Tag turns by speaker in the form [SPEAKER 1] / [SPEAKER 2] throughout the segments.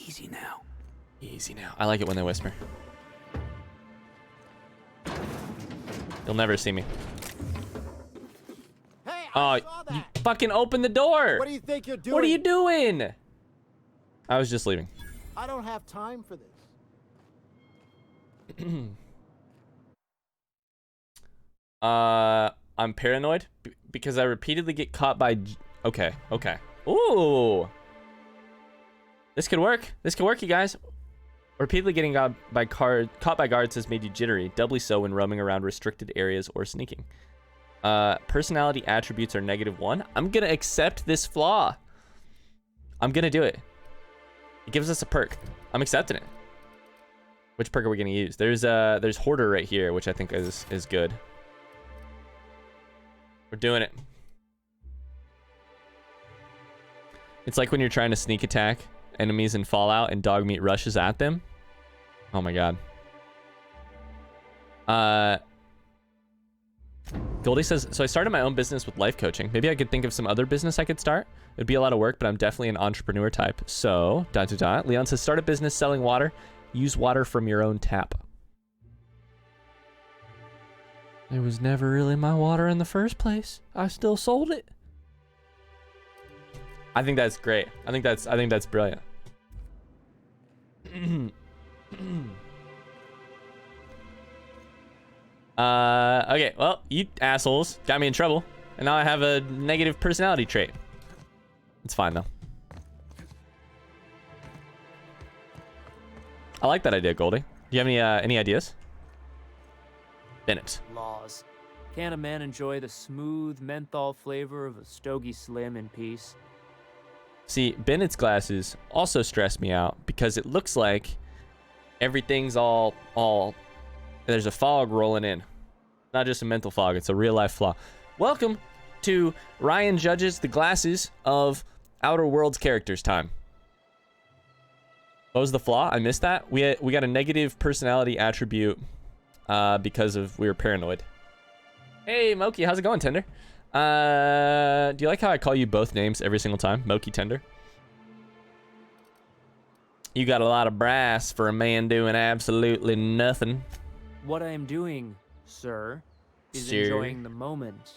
[SPEAKER 1] Easy now.
[SPEAKER 2] Easy now. I like it when they whisper. You'll never see me.
[SPEAKER 3] Hey,
[SPEAKER 2] Oh, you fucking open the door.
[SPEAKER 3] What do you think you're doing?
[SPEAKER 2] What are you doing? I was just leaving.
[SPEAKER 3] I don't have time for this.
[SPEAKER 2] I'm paranoid because I repeatedly get caught by... Okay. Ooh. This could work. This could work, you guys. Repeatedly getting caught by guards has made you jittery, doubly so when roaming around restricted areas or sneaking. Personality attributes are -1. I'm gonna accept this flaw. I'm gonna do it. It gives us a perk. I'm accepting it. Which perk are we gonna use? There's Hoarder right here, which I think is good. We're doing it. It's like when you're trying to sneak attack enemies in Fallout and dog meat rushes at them. Oh my god. Goldie says, so I started my own business with life coaching. Maybe I could think of some other business I could start. It'd be a lot of work, but I'm definitely an entrepreneur type. So, ... Leon says, start a business selling water. Use water from your own tap. It was never really my water in the first place. I still sold it. I think that's great. I think that's brilliant. Okay, well, you assholes got me in trouble, and now I have a negative personality trait. It's fine though. I like that idea, Goldie. Do you have any ideas? Bennett.
[SPEAKER 4] Laws. Can a man enjoy the smooth menthol flavor of a Stogie Slim in peace?
[SPEAKER 2] See, Bennett's glasses also stress me out because it looks like everything's all there's a fog rolling in. Not just a mental fog, it's a real life flaw. Welcome to Ryan Judges the Glasses of Outer Worlds characters time. What was the flaw? I missed that. We got a negative personality attribute because we were paranoid. Hey Moki, how's it going, Tender? Do you like how I call you both names every single time? Moki, Tender. You got a lot of brass for a man doing absolutely nothing.
[SPEAKER 4] What I am doing, sir, is
[SPEAKER 2] Sir.
[SPEAKER 4] enjoying the moment.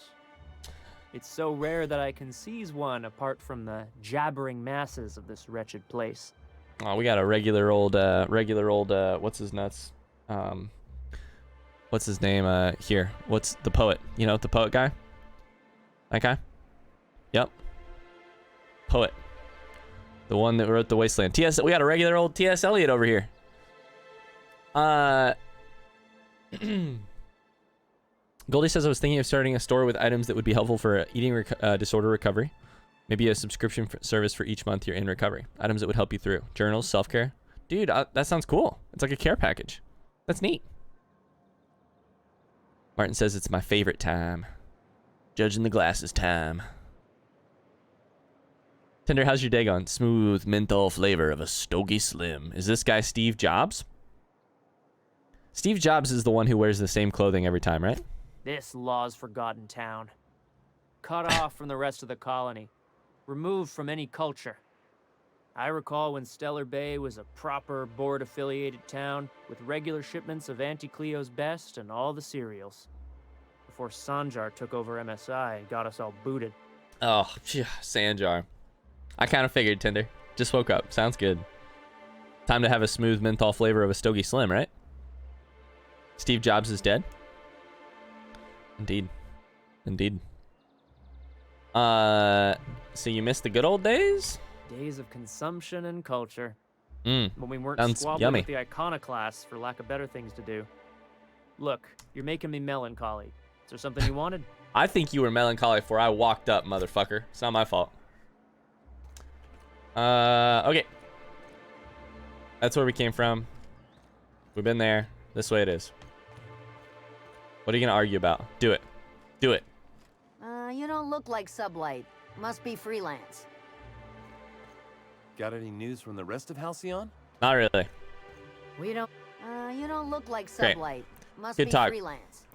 [SPEAKER 4] It's so rare that I can seize one apart from the jabbering masses of this wretched place.
[SPEAKER 2] Oh, we got a regular old, what's his nuts? What's his name, here? What's the poet? You know, the poet guy? That guy? Yep. Poet. The one that wrote The Wasteland. We got a regular old T.S. Eliot over here. Goldie says, I was thinking of starting a store with items that would be helpful for eating disorder recovery. Maybe a subscription service for each month you're in recovery. Items that would help you through. Journals, self-care. Dude, that sounds cool. It's like a care package. That's neat. Martin says, it's my favorite time. Judging the glasses time. Tender, how's your day going? Smooth menthol flavor of a Stogie Slim. Is this guy Steve Jobs? Steve Jobs is the one who wears the same clothing every time, right?
[SPEAKER 4] This law's forgotten town. Cut off from the rest of the colony. Removed from any culture. I recall when Stellar Bay was a proper board-affiliated town with regular shipments of Auntie Cleo's best and all the cereals. Before Sanjar took over MSI and got us all booted.
[SPEAKER 2] Oh, phew, Sanjar. I kind of figured, Tender. Just woke up. Sounds good. Time to have a smooth menthol flavor of a Stogie Slim, right? Steve Jobs is dead? Indeed. Indeed. So you missed the good old days?
[SPEAKER 4] Days of consumption and culture.
[SPEAKER 2] When
[SPEAKER 4] we weren't
[SPEAKER 2] sounds
[SPEAKER 4] squabbling
[SPEAKER 2] yummy.
[SPEAKER 4] with the iconoclasts for lack of better things to do. Look, you're making me melancholy. Is there something you wanted?
[SPEAKER 2] I think you were melancholy before I walked up, motherfucker. It's not my fault. Okay. That's where we came from. We've been there. This way it is. What are you gonna argue about? Do it. Do it.
[SPEAKER 5] You don't look like Sublight. Must be freelance.
[SPEAKER 1] Got any news from the rest of Halcyon?
[SPEAKER 2] Not really.
[SPEAKER 5] We don't. You don't look like
[SPEAKER 2] Great.
[SPEAKER 5] Sublight. Must
[SPEAKER 2] Good
[SPEAKER 5] be
[SPEAKER 2] talk.
[SPEAKER 5] freelance.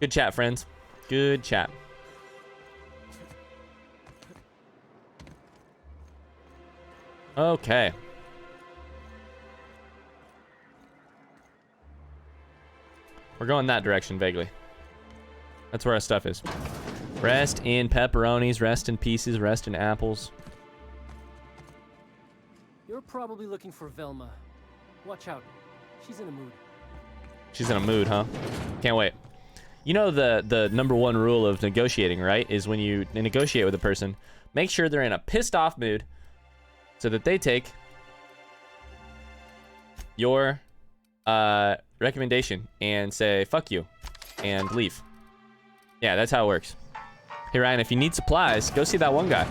[SPEAKER 2] Good chat, friends. Good chat. Okay. We're going that direction vaguely. That's where our stuff is. Rest in pepperonis, rest in pieces, rest in apples.
[SPEAKER 6] You're probably looking for Velma. Watch out. She's in a mood.
[SPEAKER 2] She's in a mood, huh? Can't wait. You know the number one rule of negotiating, right? Is when you negotiate with a person, make sure they're in a pissed off mood so that they take your recommendation and say, fuck you, and leave. Yeah, that's how it works. Hey, Ryan, if you need supplies, go see that one guy.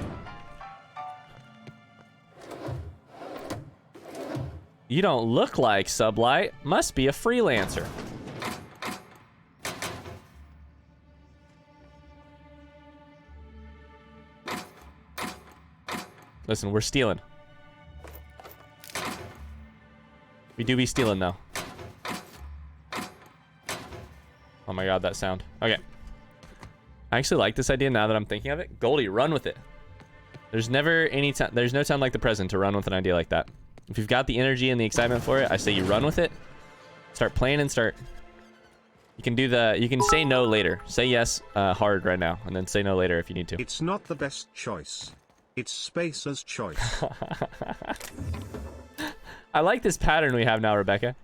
[SPEAKER 2] You don't look like Sublight. Must be a freelancer. Listen, we're stealing. We do be stealing, though. Oh my god, that sound. Okay. I actually like this idea now that I'm thinking of it. Goldie, run with it. There's never any time. There's no time like the present to run with an idea like that. If you've got the energy and the excitement for it, I say you run with it. Start playing and start. You can do the. You can say no later. Say yes hard right now, and then say no later if you need to.
[SPEAKER 7] It's not the best choice. It's Spacer's choice.
[SPEAKER 2] I like this pattern we have now, Rebecca.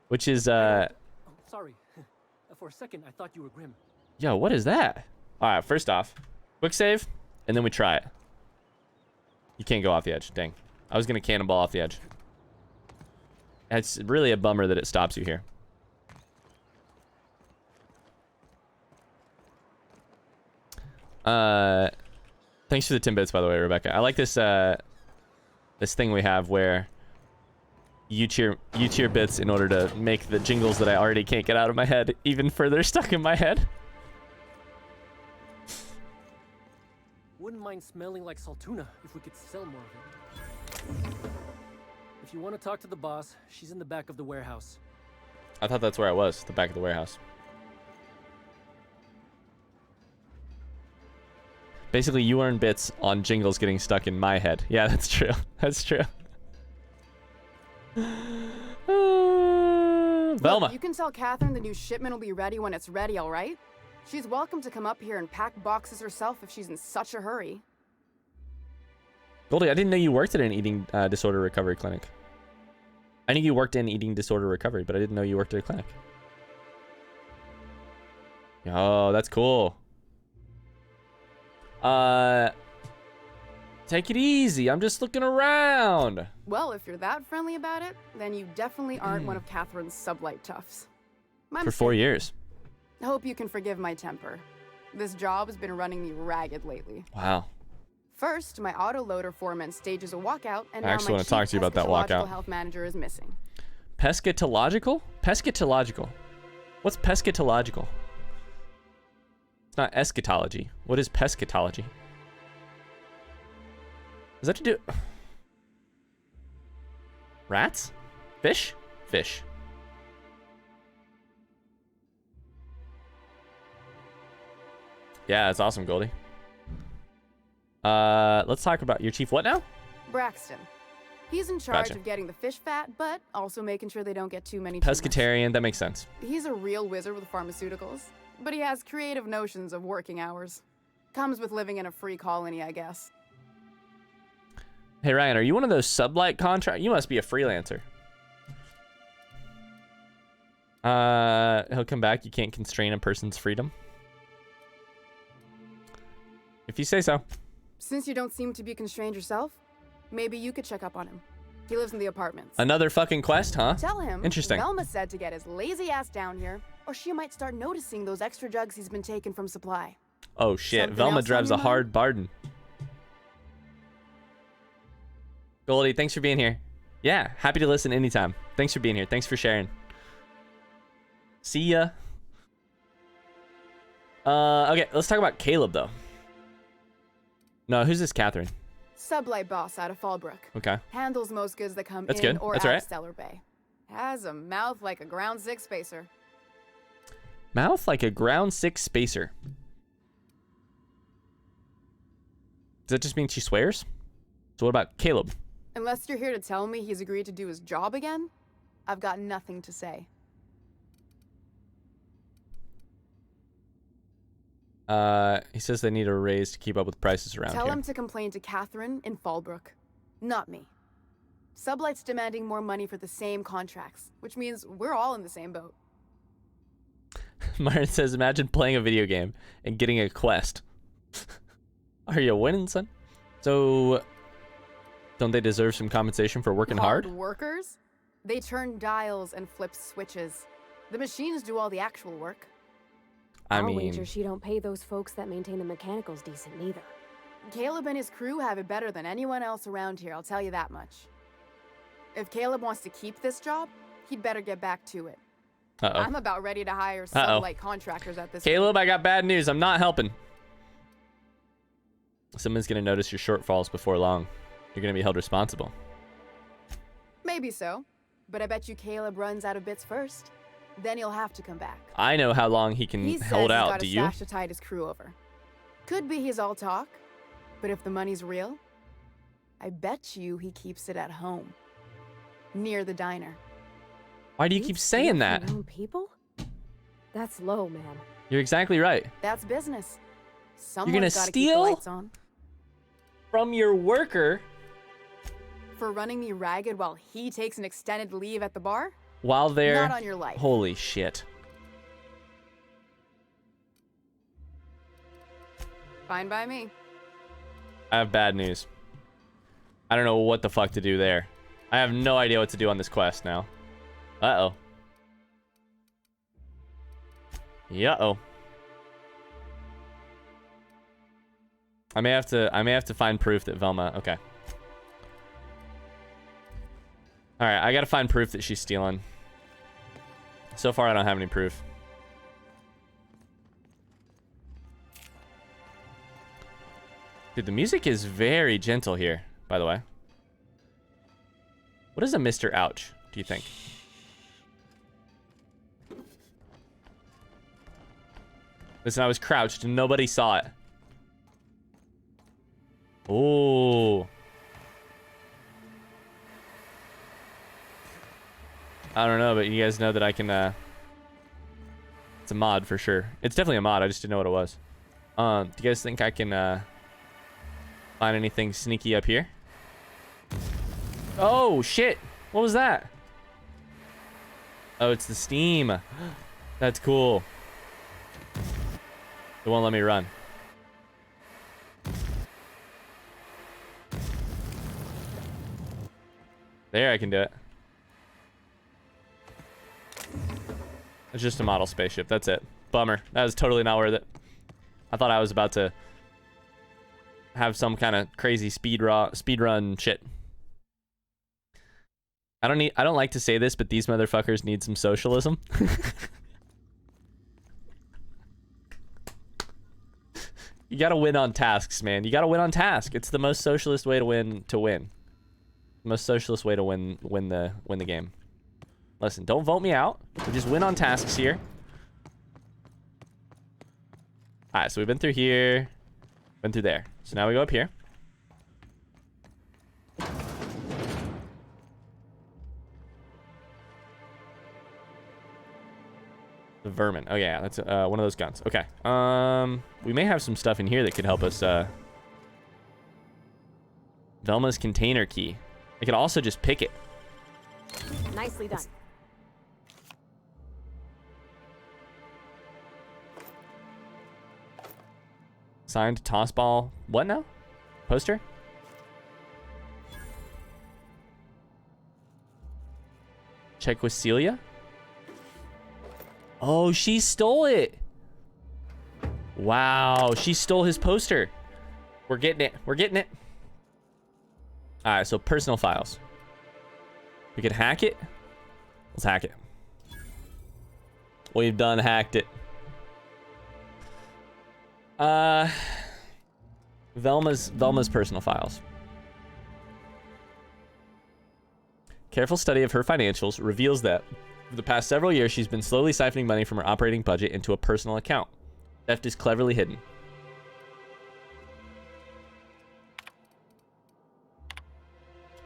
[SPEAKER 2] Which is
[SPEAKER 6] Oh, sorry. For a second, I thought you were Grim.
[SPEAKER 2] Yo, what is that? All right, first off, quick save, and then we try it. You can't go off the edge. Dang. I was going to cannonball off the edge. It's really a bummer that it stops you here. Thanks for the 10 bits, by the way, Rebecca. I like this this thing we have where you cheer bits in order to make the jingles that I already can't get out of my head even further stuck in my head.
[SPEAKER 6] Wouldn't mind smelling like Saltuna if we could sell more of it. If you want to talk to the boss, she's in the back of the warehouse.
[SPEAKER 2] I thought that's where I was, the back of the warehouse. Basically, you earn bits on jingles getting stuck in my head. Yeah, that's true. That's true. Velma.
[SPEAKER 8] Look, you can tell Catherine the new shipment will be ready when it's ready, all right? She's welcome to come up here and pack boxes herself if she's in such a hurry.
[SPEAKER 2] Goldie, I didn't know you worked at an eating disorder recovery clinic. I knew you worked in eating disorder recovery, but I didn't know you worked at a clinic. Oh, that's cool. Take it easy. I'm just looking around.
[SPEAKER 8] Well, if you're that friendly about it, then you definitely aren't one of Catherine's sublight toughs.
[SPEAKER 2] For 4 years.
[SPEAKER 8] I hope you can forgive my temper. This job has been running me ragged lately.
[SPEAKER 2] Wow.
[SPEAKER 8] First, my autoloader foreman stages a walkout, and
[SPEAKER 2] I
[SPEAKER 8] now
[SPEAKER 2] actually
[SPEAKER 8] my
[SPEAKER 2] want to talk to you about that
[SPEAKER 8] eschatological
[SPEAKER 2] walkout.
[SPEAKER 8] health manager is missing.
[SPEAKER 2] Pescatological? Pescatological. What's pescatological? It's not eschatology. What is pescatology? Does that have to do... Rats? Fish? Fish. Yeah, that's awesome, Goldie. Let's talk about your chief what now?
[SPEAKER 8] Braxton. He's in charge
[SPEAKER 2] Gotcha.
[SPEAKER 8] of getting the fish fat, but also making sure they don't get too many tumors.
[SPEAKER 2] Pescatarian, that makes sense.
[SPEAKER 8] He's a real wizard with pharmaceuticals, but he has creative notions of working hours. Comes with living in a free colony, I guess.
[SPEAKER 2] Hey, Ryan, are you one of those sublight contract? You must be a freelancer. He'll come back. You can't constrain a person's freedom. If you say so.
[SPEAKER 8] Since you don't seem to be constrained yourself, maybe you could check up on him. He lives in the apartments.
[SPEAKER 2] Another fucking quest, huh?
[SPEAKER 8] Tell him
[SPEAKER 2] Interesting.
[SPEAKER 8] Velma said to get his lazy ass down here, or she might start noticing those extra drugs he's been taking from supply.
[SPEAKER 2] Oh, shit.
[SPEAKER 8] Something
[SPEAKER 2] Velma
[SPEAKER 8] else on
[SPEAKER 2] drives
[SPEAKER 8] your
[SPEAKER 2] a hard barden. Goldie, thanks for being here. Yeah, happy to listen anytime. Thanks for being here. Thanks for sharing. See ya. Okay, let's talk about Caleb, though. No, who's this Catherine?
[SPEAKER 8] Sublight boss out of Fallbrook.
[SPEAKER 2] Okay.
[SPEAKER 8] Handles most goods that come
[SPEAKER 2] That's
[SPEAKER 8] in
[SPEAKER 2] good.
[SPEAKER 8] or
[SPEAKER 2] That's
[SPEAKER 8] out
[SPEAKER 2] right.
[SPEAKER 8] of Stellar Bay. Has a mouth like a ground six spacer.
[SPEAKER 2] Mouth like a ground six spacer. Does that just mean she swears? So what about Caleb?
[SPEAKER 8] Unless you're here to tell me he's agreed to do his job again, I've got nothing to say.
[SPEAKER 2] He says they need a raise to keep up with prices around
[SPEAKER 8] Tell
[SPEAKER 2] here.
[SPEAKER 8] him to complain to Catherine in Fallbrook, not me. Sublight's demanding more money for the same contracts, which means we're all in the same boat.
[SPEAKER 2] Myron says, imagine playing a video game and getting a quest. Are you winning, son? So, don't they deserve some compensation for working hard?
[SPEAKER 8] Workers? They turn dials and flip switches. The machines do all the actual work.
[SPEAKER 2] I
[SPEAKER 9] I'll
[SPEAKER 2] mean,
[SPEAKER 9] wager she don't pay those folks that maintain the mechanicals decent neither.
[SPEAKER 8] Caleb and his crew have it better than anyone else around here, I'll tell you that much. If Caleb wants to keep this job, he'd better get back to it.
[SPEAKER 2] uh-oh.
[SPEAKER 8] I'm about ready to hire
[SPEAKER 2] Uh-oh.
[SPEAKER 8] sublight contractors at this
[SPEAKER 2] Caleb, I got bad news. I'm not helping. Someone's going to notice your shortfalls before long. You're going to be held responsible.
[SPEAKER 8] Maybe so, but I bet you Caleb runs out of bits first. Then he'll have to come back.
[SPEAKER 2] I know how long he can
[SPEAKER 8] He says
[SPEAKER 2] hold
[SPEAKER 8] he's
[SPEAKER 2] out.
[SPEAKER 8] got
[SPEAKER 2] Do
[SPEAKER 8] a
[SPEAKER 2] you?
[SPEAKER 8] stash to tide his crew over. Could be he's all talk, but if the money's real, I bet you he keeps it at home, near the diner.
[SPEAKER 2] Why do you keep saying that?
[SPEAKER 9] Your own people? That's low, man.
[SPEAKER 2] You're exactly right.
[SPEAKER 8] That's business.
[SPEAKER 2] gonna
[SPEAKER 8] Someone's gotta keep the
[SPEAKER 2] steal?
[SPEAKER 8] lights on.
[SPEAKER 2] From your worker
[SPEAKER 8] For running me ragged while he takes an extended leave at the bar?
[SPEAKER 2] while they're...
[SPEAKER 8] Not on your life.
[SPEAKER 2] Holy shit.
[SPEAKER 8] Fine by me.
[SPEAKER 2] I have bad news. I don't know what the fuck to do there. I have no idea what to do on this quest now. Uh-oh. Yeah-oh. I may have to find proof that Velma... Okay. Alright, I gotta find proof that she's stealing. So far, I don't have any proof. Dude, the music is very gentle here, by the way. What is a Mr. Ouch, do you think? Listen, I was crouched and nobody saw it. Oh. I don't know, but you guys know that I can, it's a mod for sure. It's definitely a mod, I just didn't know what it was. Do you guys think I can, find anything sneaky up here? Oh, shit. What was that? Oh, it's the steam. That's cool. It won't let me run. There, I can do it. It's just a model spaceship. That's it. Bummer. That was totally not worth it. I thought I was about to have some kind of crazy speed run shit. I don't like to say this, but these motherfuckers need some socialism. You gotta win on tasks, man. You gotta win on task. It's the most socialist way to win. The most socialist way to win the game. Listen, don't vote me out. We just win on tasks here. Alright, so we've been through here. Been through there. So now we go up here. The vermin. Oh yeah, that's one of those guns. Okay. We may have some stuff in here that could help us. Velma's container key. I could also just pick it.
[SPEAKER 9] Nicely done.
[SPEAKER 2] Signed toss ball. What now? Poster? Check with Celia. Oh, she stole it. Wow, she stole his poster. We're getting it. We're getting it. All right, so personal files. We could hack it. Let's hack it. We've done hacked it. Velma's personal files. Careful study of her financials reveals that for the past several years, she's been slowly siphoning money from her operating budget into a personal account. Theft is cleverly hidden.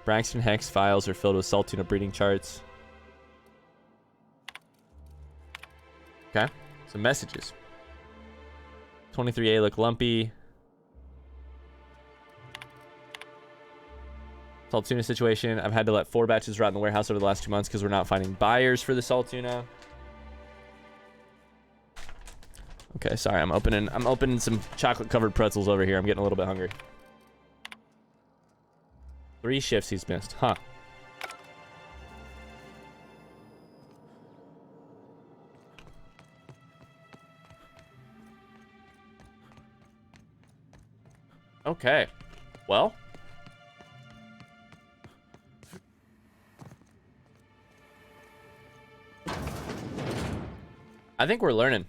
[SPEAKER 2] Braxton Hex files are filled with Saltuna breeding charts. Okay, some messages. 23A look lumpy. Salt tuna situation. I've had to let 4 batches rot in the warehouse over the last 2 months because we're not finding buyers for the salt tuna. Okay, sorry. I'm opening some chocolate covered pretzels over here. I'm getting a little bit hungry. 3 shifts he's missed. Huh. Okay. Well. I think we're learning.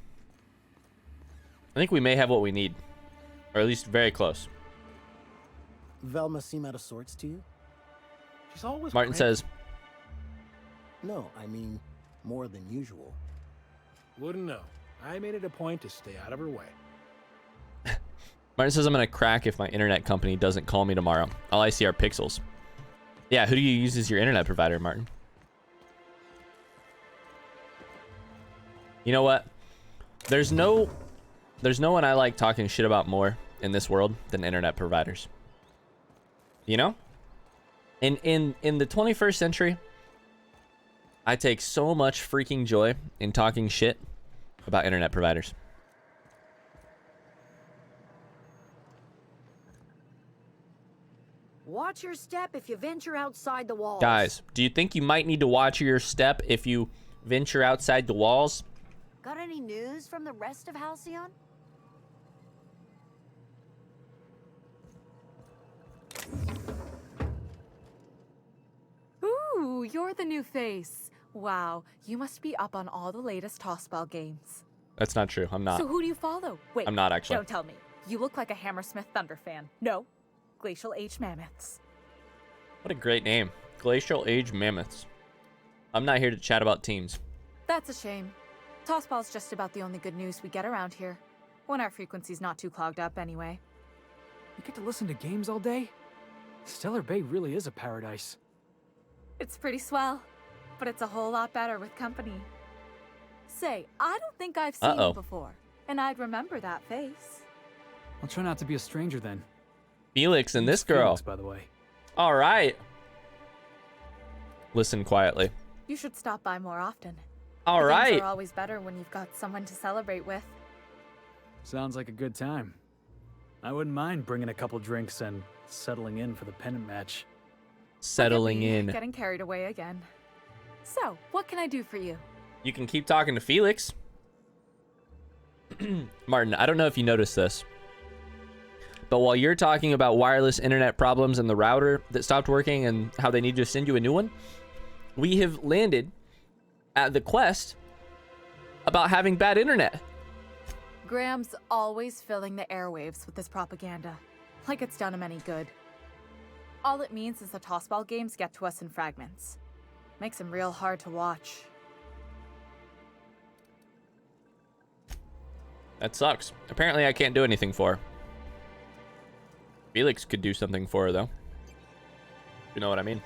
[SPEAKER 2] I think we may have what we need. Or at least very close.
[SPEAKER 3] Velma seem out of sorts to you?
[SPEAKER 6] She's always
[SPEAKER 2] Martin
[SPEAKER 6] cranky.
[SPEAKER 2] says,
[SPEAKER 3] No, I mean more than usual.
[SPEAKER 6] Wouldn't know. I made it a point to stay out of her way.
[SPEAKER 2] Martin says I'm going to crack if my internet company doesn't call me tomorrow. All I see are pixels. Yeah, who do you use as your internet provider, Martin? You know what? There's no one I like talking shit about more in this world than internet providers. You know? In the 21st century, I take so much freaking joy in talking shit about internet providers.
[SPEAKER 5] Watch your step if you venture outside the walls.
[SPEAKER 2] Guys, do you think you might need to watch your step if you venture outside the walls?
[SPEAKER 5] Got any news from the rest of Halcyon?
[SPEAKER 8] Ooh, you're the new face. Wow, you must be up on all the latest tossball games.
[SPEAKER 2] That's not true. I'm not.
[SPEAKER 8] So who do you follow? Wait,
[SPEAKER 2] I'm not actually.
[SPEAKER 8] Don't tell me. You look like a Hammersmith Thunder fan. No, Glacial Age Mammoths.
[SPEAKER 2] What a great name. Glacial Age Mammoths. I'm not here to chat about teams.
[SPEAKER 8] That's a shame. Tossball's just about the only good news we get around here. When our frequency's not too clogged up anyway.
[SPEAKER 6] You get to listen to games all day? Stellar Bay really is a paradise.
[SPEAKER 8] It's pretty swell, but it's a whole lot better with company. Say, I don't think I've seen you before, and I'd remember that face.
[SPEAKER 6] I'll try not to be a stranger then.
[SPEAKER 2] Felix and this girl.
[SPEAKER 6] Felix, by the way.
[SPEAKER 2] All right. Listen quietly.
[SPEAKER 8] You should stop by more often.
[SPEAKER 2] All right.
[SPEAKER 8] Things are always better when you've got someone to celebrate with.
[SPEAKER 6] Sounds like a good time. I wouldn't mind bringing a couple drinks and settling in for the pennant match.
[SPEAKER 2] Settling in.
[SPEAKER 8] Getting carried away again. So, what can I do for you?
[SPEAKER 2] You can keep talking to Felix. Martin, I don't know if you noticed this, but while you're talking about wireless internet problems and the router that stopped working and how they need to send you a new one, we have landed at the quest about having bad internet.
[SPEAKER 8] Graham's always filling the airwaves with this propaganda, like it's done him any good. All it means is the tossball games get to us in fragments. Makes them real hard to watch.
[SPEAKER 2] That sucks. Apparently I can't do anything for her. Felix could do something for her, though. You know what I mean?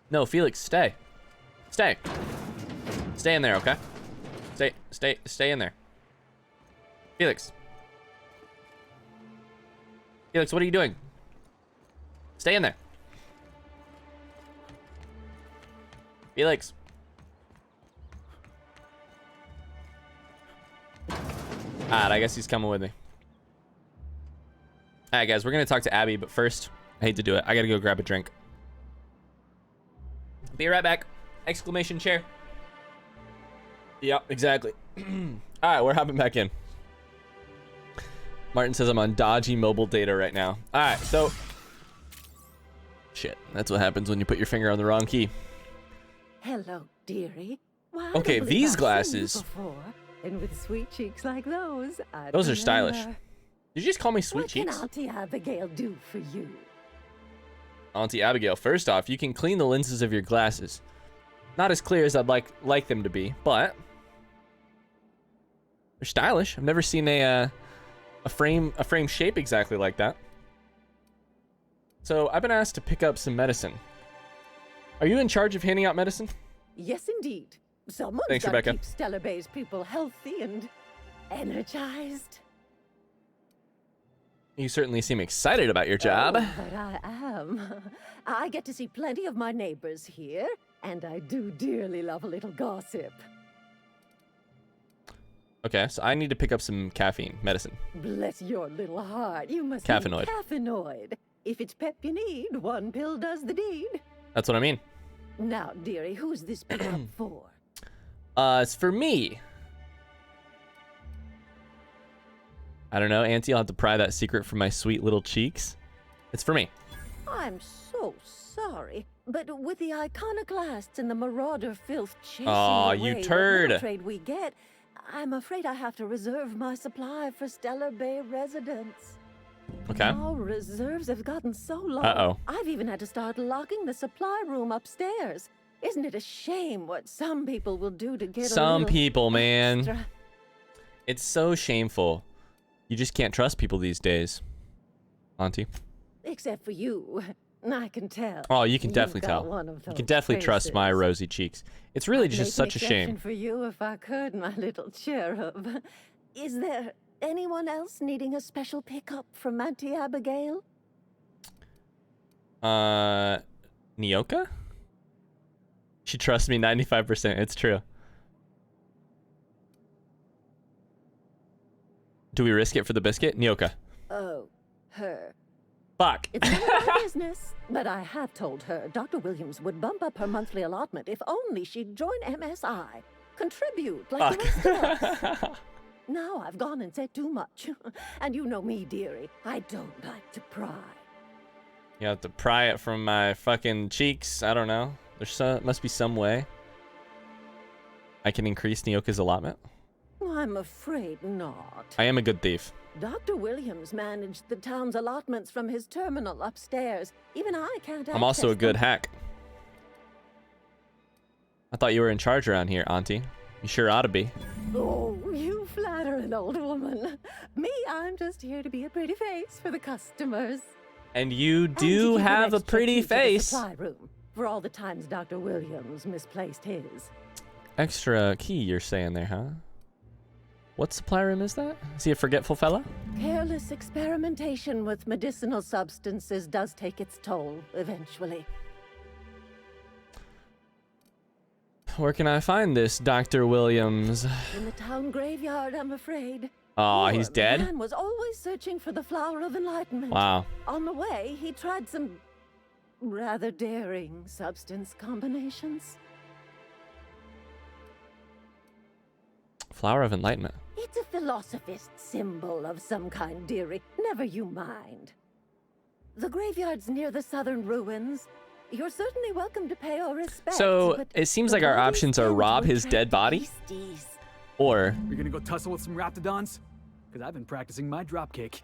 [SPEAKER 2] No, Felix, stay. Stay. Stay in there, okay? Stay in there. Felix. Felix, what are you doing? Stay in there. Felix. Alright, I guess he's coming with me. Alright, guys, we're gonna talk to Abby, but first, I hate to do it. I gotta go grab a drink. Be right back. Exclamation chair. Yep, exactly. Alright, we're hopping back in. Martin says I'm on dodgy mobile data right now. Alright, so... Shit, that's what happens when you put your finger on the wrong key.
[SPEAKER 10] Hello, dearie. Why,
[SPEAKER 2] Okay,
[SPEAKER 10] don't
[SPEAKER 2] these
[SPEAKER 10] I
[SPEAKER 2] glasses.
[SPEAKER 10] seen you before? And with sweet cheeks like those, I'd
[SPEAKER 2] Those are stylish.
[SPEAKER 10] remember.
[SPEAKER 2] Did you just call me sweet
[SPEAKER 10] What
[SPEAKER 2] cheeks?
[SPEAKER 10] can Auntie Abigail do for you?
[SPEAKER 2] Auntie Abigail, first off, you can clean the lenses of your glasses. Not as clear as I'd like them to be, but they're stylish. I've never seen a a frame shape exactly like that. So I've been asked to pick up some medicine. Are you in charge of handing out medicine?
[SPEAKER 10] Yes, indeed. Someone's
[SPEAKER 2] Thanks,
[SPEAKER 10] got to
[SPEAKER 2] Rebecca.
[SPEAKER 10] keep Stellar Bay's people healthy and energized.
[SPEAKER 2] You certainly seem excited about your job.
[SPEAKER 10] Oh, but I am. I get to see plenty of my neighbors here, and I do dearly love a little gossip.
[SPEAKER 2] Okay, so I need to pick up some caffeine medicine.
[SPEAKER 10] Bless your little heart. You must
[SPEAKER 2] Caffeinoid.
[SPEAKER 10] need caffeinoid. If it's pep you need, one pill does the deed.
[SPEAKER 2] That's what I mean.
[SPEAKER 10] Now, dearie, who's this pickup for?
[SPEAKER 2] It's for me. I don't know, Auntie. I'll have to pry that secret from my sweet little cheeks. It's for me.
[SPEAKER 10] I'm so sorry, but with the iconoclasts and the marauder filth chasing
[SPEAKER 2] Aw,
[SPEAKER 10] away
[SPEAKER 2] you
[SPEAKER 10] what
[SPEAKER 2] turd.
[SPEAKER 10] little trade we get, I'm afraid I have to reserve my supply for Stellar Bay residents.
[SPEAKER 2] Okay.
[SPEAKER 10] Our reserves have gotten so low.
[SPEAKER 2] Uh-oh.
[SPEAKER 10] I've even had to start locking the supply room upstairs. Isn't it a shame what some people will do to get
[SPEAKER 2] Some
[SPEAKER 10] a little
[SPEAKER 2] people, man.
[SPEAKER 10] extra?
[SPEAKER 2] It's so shameful. You just can't trust people these days, Auntie.
[SPEAKER 10] Except for you. I can tell.
[SPEAKER 2] Oh, you can
[SPEAKER 10] You've
[SPEAKER 2] definitely
[SPEAKER 10] got
[SPEAKER 2] tell.
[SPEAKER 10] one of
[SPEAKER 2] You can
[SPEAKER 10] those
[SPEAKER 2] definitely trust my
[SPEAKER 10] faces.
[SPEAKER 2] rosy cheeks. It's really
[SPEAKER 10] I'd
[SPEAKER 2] just
[SPEAKER 10] make
[SPEAKER 2] such a
[SPEAKER 10] an exception
[SPEAKER 2] shame.
[SPEAKER 10] for you if I could, my little cherub. Is there anyone else needing a special pickup from Auntie Abigail?
[SPEAKER 2] Nyoka? She trusts me 95%. It's true. Do we risk it for the biscuit? Nyoka.
[SPEAKER 10] Oh, her.
[SPEAKER 2] Fuck.
[SPEAKER 10] It's none of my business, but I have told her Dr. Williams would bump up her monthly allotment if only she'd join MSI. Contribute like the rest of us. Now I've gone and said too much. And you know me, dearie. I don't like to pry.
[SPEAKER 2] You have to pry it from my fucking cheeks. I don't know. Must be some way I can increase Nyoka's allotment.
[SPEAKER 10] I'm afraid not.
[SPEAKER 2] I am a good thief.
[SPEAKER 10] Dr. Williams managed the town's allotments from his terminal upstairs. Even I can't
[SPEAKER 2] I'm also a
[SPEAKER 10] access
[SPEAKER 2] good
[SPEAKER 10] them.
[SPEAKER 2] hack. I thought you were in charge around here, Auntie. You sure ought to be.
[SPEAKER 10] Oh, you flatter an old woman. Me, I'm just here to be a pretty face for the customers.
[SPEAKER 2] And you
[SPEAKER 10] And to
[SPEAKER 2] do
[SPEAKER 10] keep an
[SPEAKER 2] have a
[SPEAKER 10] extra
[SPEAKER 2] pretty
[SPEAKER 10] key to the
[SPEAKER 2] face.
[SPEAKER 10] supply room for all the times Dr. Williams misplaced his.
[SPEAKER 2] Extra key, you're saying there, huh? What supply room is that? Is he a forgetful fella?
[SPEAKER 10] Careless experimentation with medicinal substances does take its toll eventually.
[SPEAKER 2] Where can I find this Dr. Williams?
[SPEAKER 10] In the town graveyard, I'm afraid.
[SPEAKER 2] Aw, he's
[SPEAKER 10] Poor
[SPEAKER 2] dead?
[SPEAKER 10] man was always searching for the flower of enlightenment.
[SPEAKER 2] Wow.
[SPEAKER 10] On the way, he tried some rather daring substance combinations.
[SPEAKER 2] Flower of Enlightenment.
[SPEAKER 10] It's a philosophist symbol of some kind, dearie. Never you mind. The graveyard's near the southern ruins. You're certainly welcome to pay our respects.
[SPEAKER 2] So,
[SPEAKER 10] but
[SPEAKER 2] it seems
[SPEAKER 10] the
[SPEAKER 2] like our
[SPEAKER 10] bodies
[SPEAKER 2] options are
[SPEAKER 10] tend to
[SPEAKER 2] rob his
[SPEAKER 10] attract
[SPEAKER 2] dead body,
[SPEAKER 10] beasties.
[SPEAKER 2] or
[SPEAKER 6] You're gonna go tussle with some raptidons? Because I've been practicing my dropkick.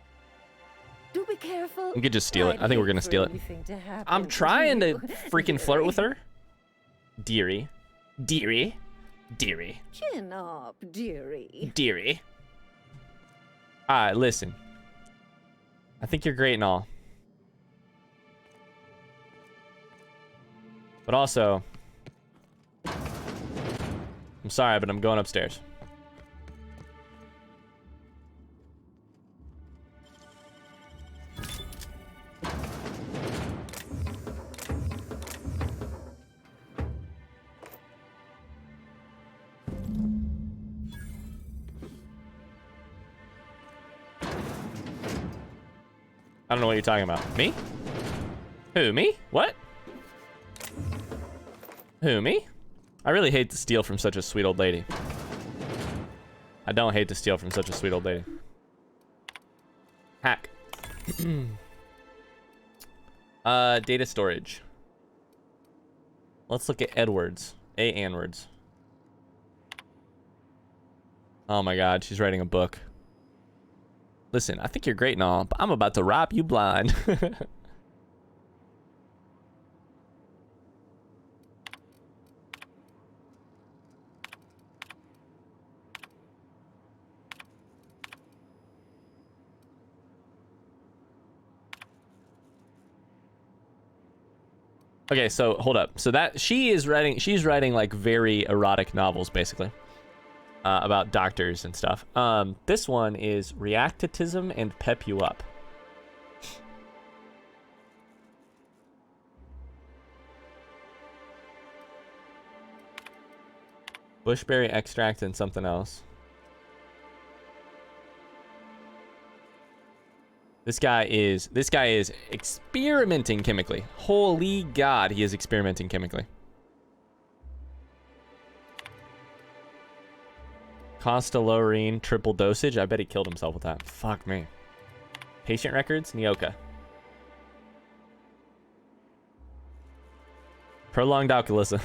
[SPEAKER 10] Do be careful.
[SPEAKER 2] we could just steal it.
[SPEAKER 10] I'd
[SPEAKER 2] I think we're
[SPEAKER 10] hate
[SPEAKER 2] gonna
[SPEAKER 10] for
[SPEAKER 2] steal it.
[SPEAKER 10] anything to happen
[SPEAKER 2] I'm trying to
[SPEAKER 10] you,
[SPEAKER 2] freaking flirt with
[SPEAKER 10] dearie.
[SPEAKER 2] her. Dearie. Dearie. Dearie.
[SPEAKER 10] Chin up, dearie.
[SPEAKER 2] Dearie. Alright, listen. I think you're great and all. But also, I'm sorry, but I'm going upstairs. I don't know what you're talking about. Me? Who, me? What? Who, me? I really hate to steal from such a sweet old lady. I don't hate to steal from such a sweet old lady. Hack. Data storage. Let's look at Edwards. A. Anwards. Oh my god, she's writing a book. Listen, I think you're great and all, but I'm about to rob you blind. Okay, so hold up. So that she's writing like very erotic novels, basically, about doctors and stuff. This one is reactitism and pep you up. Bushberry extract and something else. This guy is experimenting chemically. Holy God, he is experimenting chemically. Costolorine triple dosage. I bet he killed himself with that. Fuck me. Patient records, Nyoka. Prolonged alcoholism.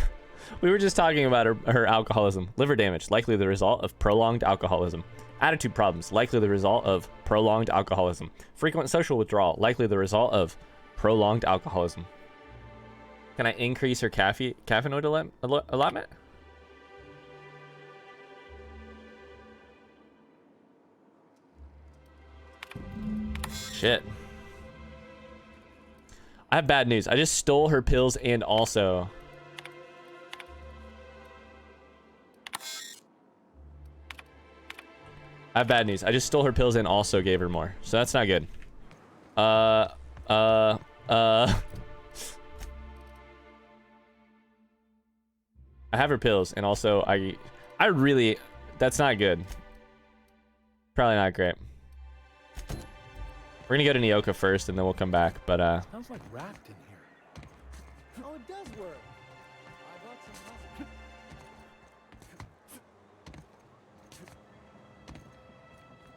[SPEAKER 2] We were just talking about her alcoholism. Liver damage, likely the result of prolonged alcoholism. Attitude problems, likely the result of prolonged alcoholism. Frequent social withdrawal, likely the result of prolonged alcoholism. Can I increase her caffeinoid allotment? Shit. I have bad news. I just stole her pills and also... I have bad news. I just stole her pills and also gave her more. So that's not good. I have her pills and also I really... That's not good. Probably not great. We're gonna go to Nyoka first and then we'll come back, but
[SPEAKER 1] Sounds like wrapped in here.
[SPEAKER 3] Oh, it does work.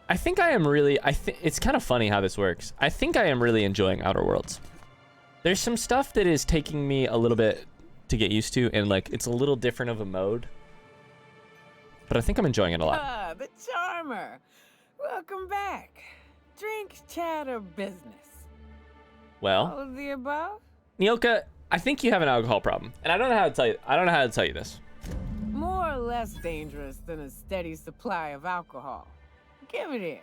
[SPEAKER 2] I think I am really, it's kind of funny how this works. I think I am really enjoying Outer Worlds. There's some stuff that is taking me a little bit to get used to, and like, it's a little different of a mode. But I think I'm enjoying it a lot.
[SPEAKER 11] Ah, the charmer. Welcome back. Drink, chat, or business?
[SPEAKER 2] Well,
[SPEAKER 11] All of the above?
[SPEAKER 2] Nyoka, I think you have an alcohol problem. And I don't know how to tell you, this.
[SPEAKER 11] More or less dangerous than a steady supply of alcohol. Give it here.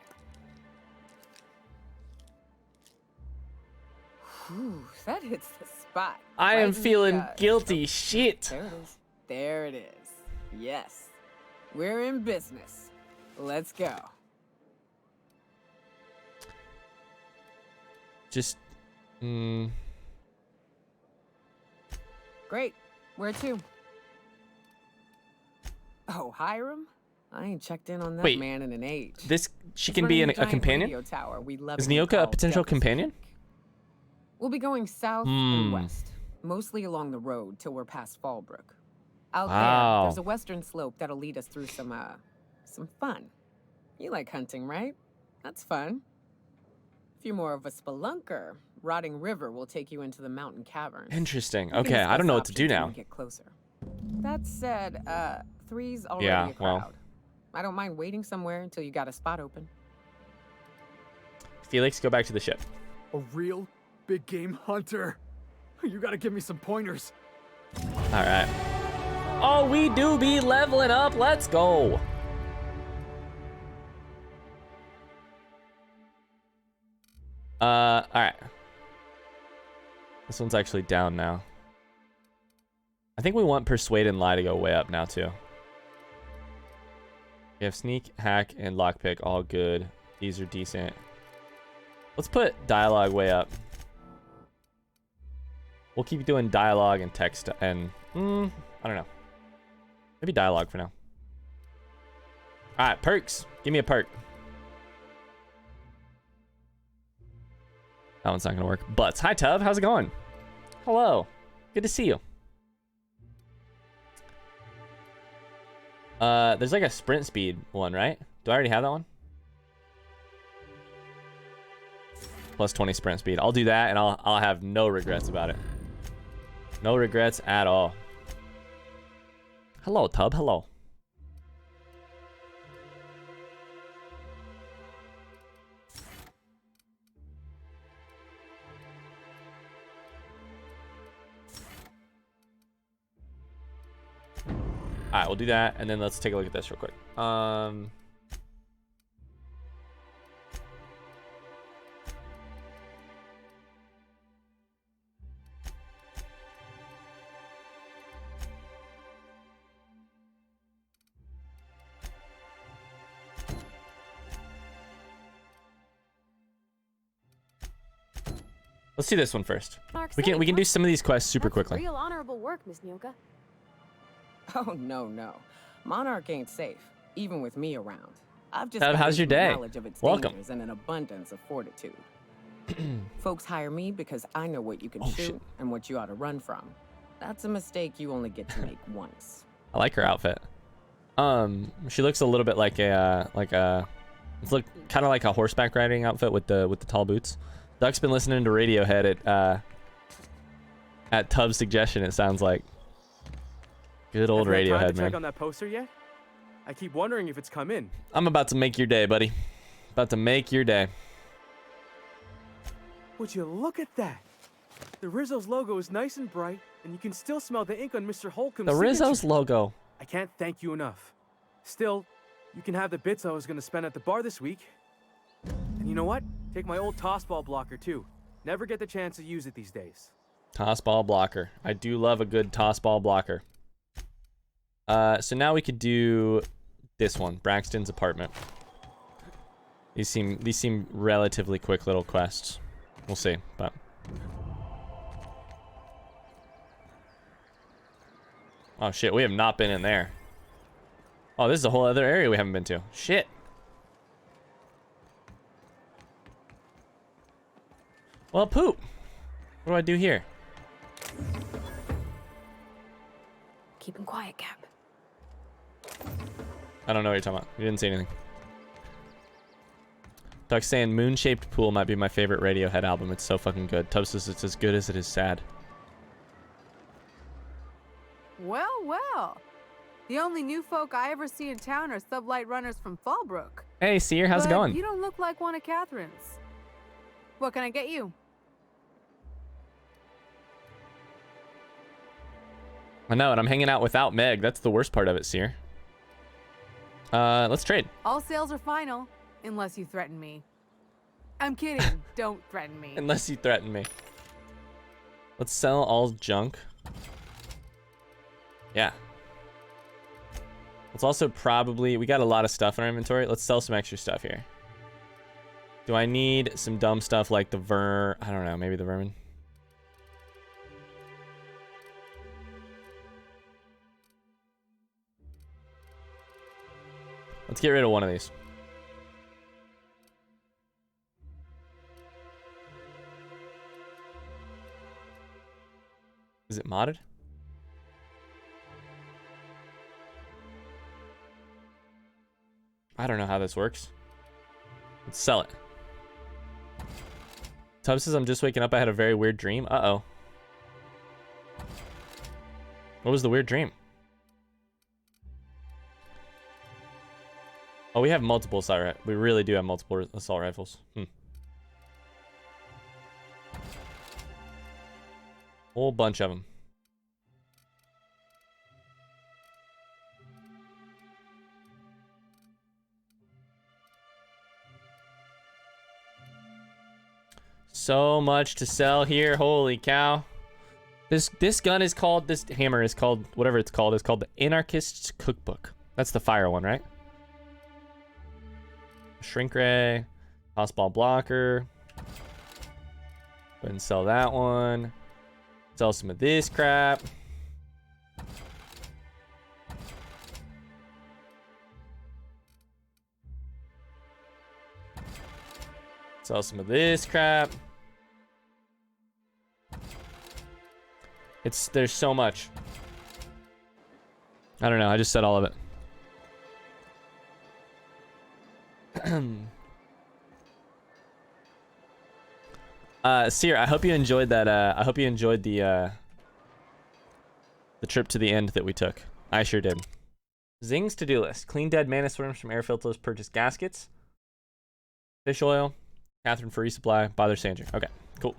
[SPEAKER 11] Whew, that hits the spot.
[SPEAKER 2] I am
[SPEAKER 11] Right in the,
[SPEAKER 2] feeling guilty.
[SPEAKER 11] oh,
[SPEAKER 2] Shit.
[SPEAKER 11] There it is. There it is. Yes. We're in business. Let's go.
[SPEAKER 2] Just,
[SPEAKER 11] Great. Where to? Oh, Hiram? I ain't checked in on that
[SPEAKER 2] Wait,
[SPEAKER 11] man in an age.
[SPEAKER 2] she
[SPEAKER 11] He's
[SPEAKER 2] can be
[SPEAKER 11] running
[SPEAKER 2] a
[SPEAKER 11] giant
[SPEAKER 2] companion?
[SPEAKER 11] radio tower we
[SPEAKER 2] Is
[SPEAKER 11] lovingly
[SPEAKER 2] Nyoka a
[SPEAKER 11] call
[SPEAKER 2] potential
[SPEAKER 11] Devil's
[SPEAKER 2] companion?
[SPEAKER 11] Peak. We'll be going south and west, mostly along the road till we're past Fallbrook. Out
[SPEAKER 2] Wow.
[SPEAKER 11] there, there's a western slope that'll lead us through some fun. You like hunting, right? That's fun. If you're more of a spelunker, Rotting River will take you into the mountain caverns.
[SPEAKER 2] Interesting.
[SPEAKER 11] We can
[SPEAKER 2] Okay, I don't know what to
[SPEAKER 11] discuss
[SPEAKER 2] do
[SPEAKER 11] options when
[SPEAKER 2] now.
[SPEAKER 11] we get closer. That said, 3's already
[SPEAKER 2] Yeah,
[SPEAKER 11] a crowd.
[SPEAKER 2] well.
[SPEAKER 11] I don't mind waiting somewhere until you got a spot open.
[SPEAKER 2] Felix, go back to the ship.
[SPEAKER 6] A real big game hunter. You gotta give me some pointers.
[SPEAKER 2] All right. Oh, we do be leveling up. Let's go. All right. This one's actually down now. I think we want Persuade and Lie to go way up now, too. We have Sneak, Hack, and Lockpick. All good. These are decent. Let's put Dialogue way up. We'll keep doing Dialogue and text and... I don't know. Maybe Dialogue for now. Alright, perks. Give me a perk. That one's not gonna work. Butts. Hi, Tub. How's it going? Hello. Good to see you. There's like a sprint speed one, right? Do I already have that one? Plus 20 sprint speed. I'll do that, and I'll have no regrets about it. No regrets at all. Hello, Tub. Hello. All right, we'll do that, and then let's take a look at this real quick. All Let's do this one first.
[SPEAKER 9] Mark's
[SPEAKER 2] We can
[SPEAKER 9] safe,
[SPEAKER 2] do
[SPEAKER 9] huh?
[SPEAKER 2] some of these quests super
[SPEAKER 9] That's
[SPEAKER 2] quickly.
[SPEAKER 9] Real honorable work, Miss Nyoka.
[SPEAKER 11] Oh, no. Monarch ain't safe, even with me around. I've just
[SPEAKER 2] Tab,
[SPEAKER 11] got
[SPEAKER 2] how's your
[SPEAKER 11] intimate
[SPEAKER 2] day?
[SPEAKER 11] knowledge of its
[SPEAKER 2] Welcome.
[SPEAKER 11] dangers and an abundance of fortitude. Folks hire me because I know what you can
[SPEAKER 2] Oh,
[SPEAKER 11] shoot
[SPEAKER 2] shit.
[SPEAKER 11] and what you ought to run from. That's a mistake you only get to make once.
[SPEAKER 2] I like her outfit. She looks a little bit like a it's look kind of like a horseback riding outfit with the tall boots. Duck's been listening to Radiohead at Tubbs' suggestion. It sounds like good old
[SPEAKER 1] Have you had time
[SPEAKER 2] Radiohead,
[SPEAKER 1] to check
[SPEAKER 2] man.
[SPEAKER 1] on that poster yet? I keep wondering if it's come in.
[SPEAKER 2] I'm about to make your day, buddy. About to make your day.
[SPEAKER 1] Would you look at that? The Rizzo's logo is nice and bright, and you can still smell the ink on Mr. Holcomb's
[SPEAKER 2] The Rizzo's
[SPEAKER 1] signature.
[SPEAKER 2] logo.
[SPEAKER 1] I can't thank you enough. Still, you can have the bits I was going to spend at the bar this week. And you know what? Take my old tossball blocker, too. Never get the chance to use it these days.
[SPEAKER 2] Tossball blocker. I do love a good tossball blocker. So now we could do this one, Braxton's apartment. These seem relatively quick little quests. We'll see, but oh shit, we have not been in there. Oh, this is a whole other area we haven't been to. Shit. Well, poop. What do I do here?
[SPEAKER 9] Keep him quiet, Cap.
[SPEAKER 2] I don't know what you're talking about. You didn't say anything. Duck's saying Moon-Shaped Pool might be my favorite Radiohead album. It's so fucking good. Tubbs says it's as good as it is sad.
[SPEAKER 12] Well. The only new folk I ever see in town are sublight runners from Fallbrook.
[SPEAKER 2] Hey, Seer, how's it
[SPEAKER 12] But
[SPEAKER 2] going?
[SPEAKER 12] You don't look like one of Catherine's. What can I get you?
[SPEAKER 2] I know, and I'm hanging out without Meg. That's the worst part of it, Seer. Let's trade.
[SPEAKER 12] All sales are final, unless you threaten me. I'm kidding. Don't threaten me.
[SPEAKER 2] Unless you threaten me. Let's sell all junk. Yeah. Let's also probably... We got a lot of stuff in our inventory. Let's sell some extra stuff here. Do I need some dumb stuff like the I don't know, maybe the vermin? Let's get rid of one of these. Is it modded? I don't know how this works. Let's sell it. Tubbs says, I'm just waking up. I had a very weird dream. Uh-oh. What was the weird dream? Oh, we have multiple assault rifles. We really do have multiple assault rifles. Whole bunch of them. So much to sell here. Holy cow. This gun is called, this hammer is called, whatever it's called, is called the Anarchist's Cookbook. That's the fire one, right? Shrink ray, tossball blocker. Go ahead and sell that one. Sell some of this crap. Sell some of this crap. There's so much. I don't know. I just said all of it. Seer, I hope you enjoyed that. I hope you enjoyed the trip to the end that we took. I sure did. Zing's to-do list: clean dead mantis worms from air filters, purchase gaskets, fish oil, Catherine for resupply, bother Sandra. Okay, cool.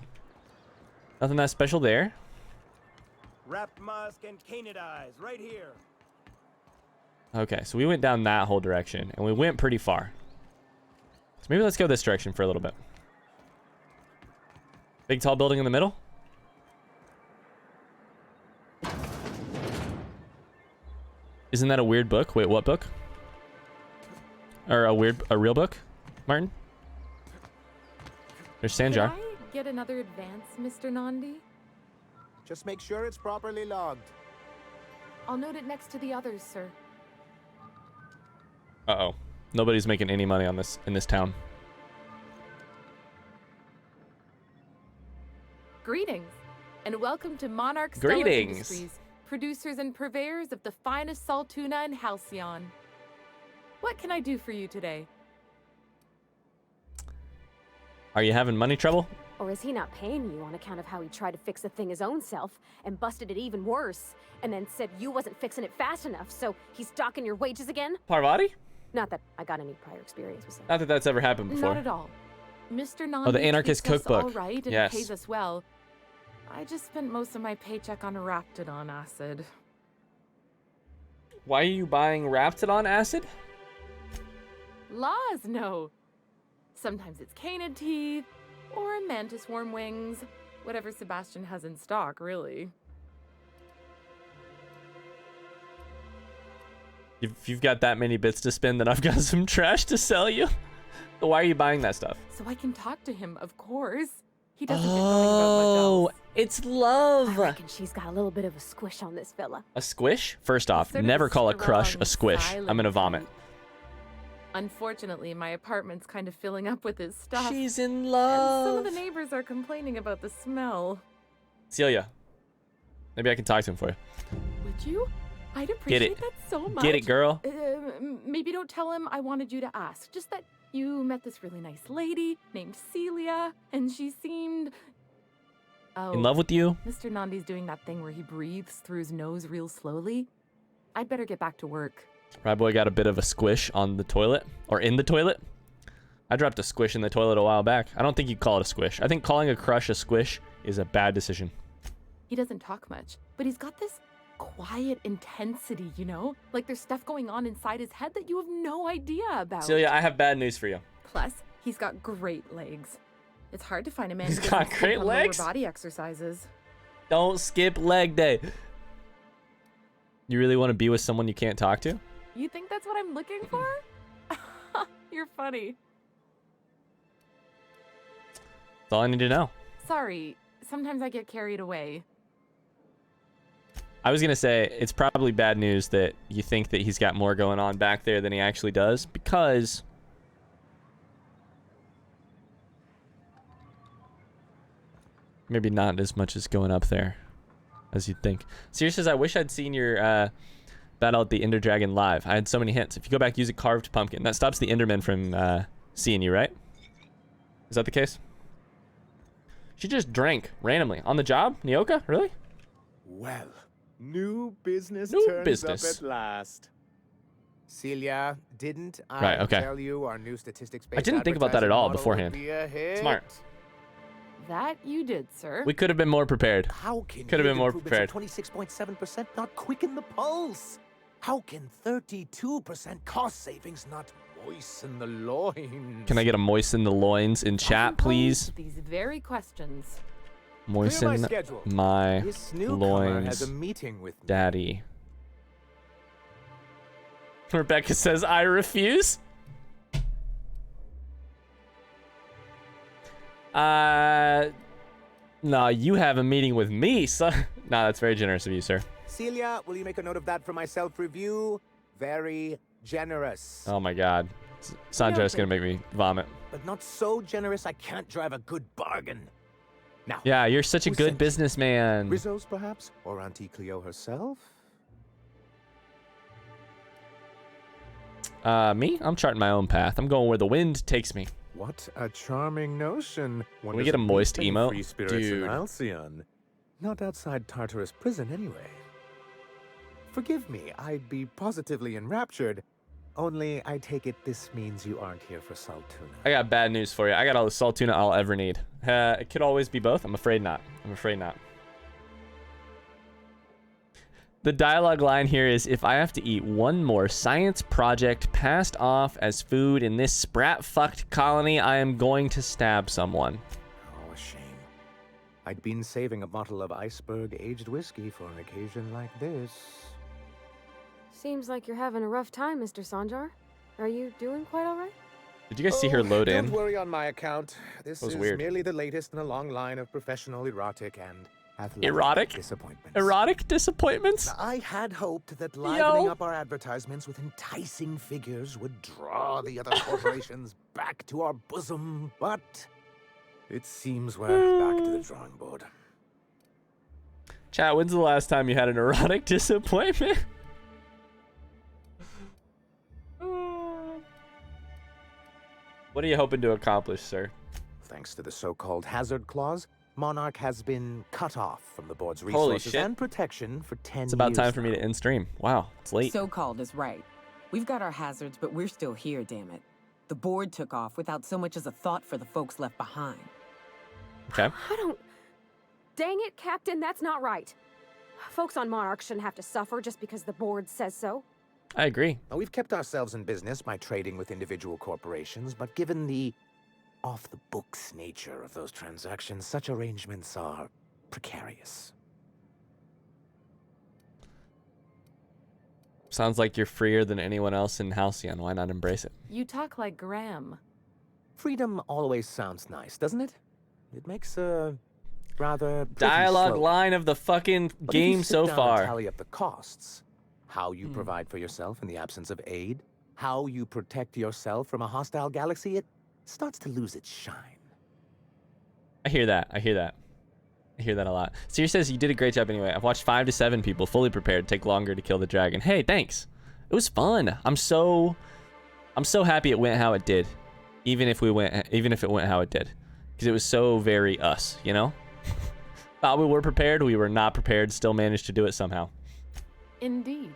[SPEAKER 2] Nothing that special there.
[SPEAKER 13] Wrapped musk and canid eyes right here.
[SPEAKER 2] Okay, so we went down that whole direction, and we went pretty far. So maybe let's go this direction for a little bit. Big tall building in the middle. Isn't that a weird book? Wait, what book? Or a real book, Martin? There's Sanjar.
[SPEAKER 12] Did I
[SPEAKER 8] get another advance, Mr. Nandi?
[SPEAKER 13] Just make sure it's properly logged.
[SPEAKER 8] I'll note it next to the others, sir.
[SPEAKER 2] Uh-oh. Nobody's making any money on this in this town.
[SPEAKER 8] Greetings, and welcome to Monarch
[SPEAKER 2] Greetings.
[SPEAKER 8] Stellar Industries, producers and purveyors of the finest salt tuna in Halcyon. What can I do for you today?
[SPEAKER 2] Are you having money trouble?
[SPEAKER 9] Or is he not paying you on account of how he tried to fix the thing his own self and busted it even worse, and then said you wasn't fixing it fast enough, so he's docking your wages again?
[SPEAKER 2] Parvati?
[SPEAKER 9] Not that I got any prior experience with him.
[SPEAKER 2] Not that that's ever happened before.
[SPEAKER 8] Not at all. Mr. Nandi
[SPEAKER 2] the Anarchist
[SPEAKER 8] treats us
[SPEAKER 2] Cookbook.
[SPEAKER 8] all right and
[SPEAKER 2] Yes.
[SPEAKER 8] pays us well. I just spent most of my paycheck on Raptidon acid.
[SPEAKER 2] Why are you buying Raptidon acid?
[SPEAKER 8] Laws, no. Sometimes it's canid teeth or mantis worm wings. Whatever Sebastian has in stock, really.
[SPEAKER 2] If you've got that many bits to spend, then I've got some trash to sell you. So why are you buying that stuff?
[SPEAKER 8] So I can talk to him, of course. He doesn't get going about much else.
[SPEAKER 2] It's love.
[SPEAKER 9] I reckon she's got a little bit of a squish on this fella.
[SPEAKER 2] A squish? First off,
[SPEAKER 8] Sort of
[SPEAKER 2] never call a crush
[SPEAKER 8] strong,
[SPEAKER 2] a squish. I'm gonna
[SPEAKER 8] silent
[SPEAKER 2] vomit.
[SPEAKER 8] type. Unfortunately, my apartment's kind of filling up with his stuff.
[SPEAKER 2] She's in
[SPEAKER 8] And some
[SPEAKER 2] love.
[SPEAKER 8] of the neighbors are complaining about the smell.
[SPEAKER 2] Celia, maybe I can talk to him for you.
[SPEAKER 8] Would you? I'd
[SPEAKER 2] Get
[SPEAKER 8] appreciate
[SPEAKER 2] it.
[SPEAKER 8] that so much.
[SPEAKER 2] Get it, girl.
[SPEAKER 8] Maybe don't tell him I wanted you to ask. Just that you met this really nice lady named Celia, and she seemed... Oh,
[SPEAKER 2] In love with you?
[SPEAKER 8] Mr. Nandi's doing that thing where he breathes through his nose real slowly. I'd better get back to work.
[SPEAKER 2] Right boy got a bit of a squish on the toilet. Or in the toilet. I dropped a squish in the toilet a while back. I don't think you call it a squish. I think calling a crush a squish is a bad decision.
[SPEAKER 8] He doesn't talk much, but he's got this quiet intensity, you know? Like there's stuff going on inside his head that you have no idea about.
[SPEAKER 2] Celia, I have bad news for you.
[SPEAKER 8] Plus, he's got great legs. It's hard to find a man
[SPEAKER 2] He's
[SPEAKER 8] who
[SPEAKER 2] got
[SPEAKER 8] doesn't
[SPEAKER 2] great
[SPEAKER 8] skip on lower
[SPEAKER 2] legs?
[SPEAKER 8] body exercises.
[SPEAKER 2] Don't skip leg day. You really want to be with someone you can't talk to?
[SPEAKER 8] You think that's what I'm looking for? You're funny.
[SPEAKER 2] That's all I need to know.
[SPEAKER 8] Sorry, sometimes I get carried away.
[SPEAKER 2] I was going to say, it's probably bad news that you think that he's got more going on back there than he actually does, because... maybe not as much as going up there as you'd think. Sears says, I wish I'd seen your battle at the Ender Dragon live. I had so many hints. If you go back, use a carved pumpkin. That stops the Enderman from seeing you, right? Is that the case? She just drank randomly. On the job? Nyoka? Really?
[SPEAKER 13] Well, new business
[SPEAKER 2] New
[SPEAKER 13] turns
[SPEAKER 2] business.
[SPEAKER 13] up at last. Celia, didn't I
[SPEAKER 2] Right, okay.
[SPEAKER 13] tell you our new statistics
[SPEAKER 2] I didn't think about that at all beforehand. Smart.
[SPEAKER 8] That you did, sir.
[SPEAKER 2] We could have been more prepared.
[SPEAKER 13] How can
[SPEAKER 2] Could have been more
[SPEAKER 13] yield
[SPEAKER 2] prepared.
[SPEAKER 13] improvements of 26.7% not quicken the pulse? How can 32% cost savings not moisten the loins?
[SPEAKER 2] Can I get a moisten the loins in chat, please?
[SPEAKER 8] These very questions.
[SPEAKER 2] Moisten
[SPEAKER 13] schedule.
[SPEAKER 2] my
[SPEAKER 13] This newcomer has a
[SPEAKER 2] loins,
[SPEAKER 13] meeting with me.
[SPEAKER 2] daddy. Rebecca says, I refuse. No, you have a meeting with me, son. No, that's very generous of you, sir.
[SPEAKER 13] Celia, will you make a note of that for my self-review? Very generous.
[SPEAKER 2] Oh my God. Sandra's gonna make me vomit.
[SPEAKER 13] But not so generous I can't drive a good bargain. Now,
[SPEAKER 2] Yeah, you're such a
[SPEAKER 13] who
[SPEAKER 2] good
[SPEAKER 13] sent you?
[SPEAKER 2] businessman.
[SPEAKER 13] Rizzo's perhaps? Or Auntie Cleo herself?
[SPEAKER 2] Me? I'm charting my own path. I'm going where the wind takes me.
[SPEAKER 13] What a charming notion. One
[SPEAKER 2] Can we get a
[SPEAKER 13] doesn't
[SPEAKER 2] moist
[SPEAKER 13] meet many
[SPEAKER 2] emote?
[SPEAKER 13] free spirits
[SPEAKER 2] Dude.
[SPEAKER 13] in Halcyon. Not outside Tartarus prison, anyway. Forgive me, I'd be positively enraptured. Only, I take it this means you aren't here for salt tuna.
[SPEAKER 2] I got bad news for you. I got all the salt tuna I'll ever need. It could always be both. I'm afraid not. I'm afraid not. The dialogue line here is, if I have to eat one more science project passed off as food in this sprat-fucked colony, I am going to stab someone.
[SPEAKER 13] Oh, a shame. I'd been saving a bottle of iceberg-aged whiskey for an occasion like this.
[SPEAKER 9] Seems like you're having a rough time, Mr. Sanjar. Are you doing quite all right?
[SPEAKER 2] Did you guys see her load
[SPEAKER 13] Don't
[SPEAKER 2] in?
[SPEAKER 13] worry on my account. This
[SPEAKER 2] was
[SPEAKER 13] is
[SPEAKER 2] weird.
[SPEAKER 13] merely the latest in a long line of professional erotic and athletic
[SPEAKER 2] Erotic?
[SPEAKER 13] disappointments.
[SPEAKER 2] Erotic disappointments?
[SPEAKER 13] I had hoped that livening up our advertisements with enticing figures would draw the other corporations back to our bosom, but it seems we're back to the drawing board.
[SPEAKER 2] Chat, when's the last time you had an erotic disappointment? What are you hoping to accomplish, sir?
[SPEAKER 13] Thanks to the so-called hazard clause, Monarch has been cut off from the board's
[SPEAKER 2] Holy
[SPEAKER 13] resources
[SPEAKER 2] shit.
[SPEAKER 13] and protection for 10 years.
[SPEAKER 2] It's about time for me
[SPEAKER 13] now.
[SPEAKER 2] to end stream. Wow, it's late.
[SPEAKER 11] So-called is right. We've got our hazards, but we're still here, damn it. The board took off without so much as a thought for the folks left behind.
[SPEAKER 2] Okay.
[SPEAKER 9] I don't... Dang it, Captain, that's not right. Folks on Monarch shouldn't have to suffer just because the board says so.
[SPEAKER 2] I agree.
[SPEAKER 13] Now, we've kept ourselves in business by trading with individual corporations, but given the off-the-books nature of those transactions, such arrangements are precarious.
[SPEAKER 2] Sounds like you're freer than anyone else in Halcyon. Why not embrace it?
[SPEAKER 12] You talk like Graham.
[SPEAKER 13] Freedom always sounds nice, doesn't it? It makes a rather pretty
[SPEAKER 2] Dialogue
[SPEAKER 13] slogan.
[SPEAKER 2] line of the fucking
[SPEAKER 13] But if you
[SPEAKER 2] game
[SPEAKER 13] sit
[SPEAKER 2] so
[SPEAKER 13] down and
[SPEAKER 2] far.
[SPEAKER 13] tally up the costs, how you provide for yourself in the absence of aid, how you protect yourself from a hostile galaxy, it starts to lose its shine.
[SPEAKER 2] I hear that. I hear that. I hear that a lot. Seer says you did a great job anyway. I've watched 5 to 7 people fully prepared take longer to kill the dragon. Hey, thanks. It was fun. I'm so happy it went how it did. Even if it went how it did. Because it was so very us, you know? Thought we were prepared, we were not prepared, still managed to do it somehow.
[SPEAKER 12] Indeed.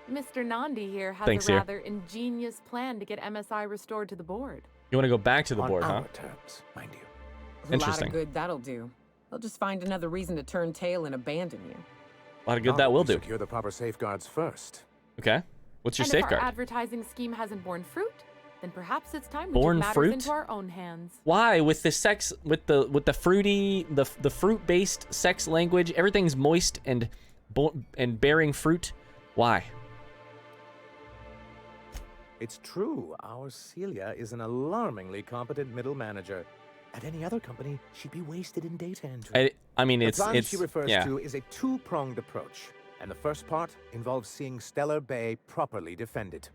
[SPEAKER 12] Mr. Nandi here has
[SPEAKER 2] Thanks,
[SPEAKER 12] a
[SPEAKER 2] Seer.
[SPEAKER 12] rather ingenious plan to get MSI restored to the board.
[SPEAKER 2] You want to go back to the board, huh?
[SPEAKER 13] On our terms, mind you.
[SPEAKER 11] A lot
[SPEAKER 2] Interesting.
[SPEAKER 11] of good that'll do. They'll just find another reason to turn tail and abandon you.
[SPEAKER 2] A lot of good that will do.
[SPEAKER 13] Secure the proper safeguards first.
[SPEAKER 2] Okay. What's your
[SPEAKER 12] And
[SPEAKER 2] safeguard?
[SPEAKER 12] if our advertising scheme hasn't borne fruit, then perhaps it's time we
[SPEAKER 2] Borne
[SPEAKER 12] took matters
[SPEAKER 2] fruit?
[SPEAKER 12] into our own hands.
[SPEAKER 2] Why? With the sex, with the fruity, the fruit-based sex language, everything's moist and bearing fruit. Why?
[SPEAKER 13] It's true, our Celia is an alarmingly competent middle manager. At any other company, she'd be wasted in data entry.
[SPEAKER 2] I mean,
[SPEAKER 13] The plan
[SPEAKER 2] it's
[SPEAKER 13] she refers
[SPEAKER 2] yeah.
[SPEAKER 13] to is a two-pronged approach, and the first part involves seeing Stellar Bay properly defended.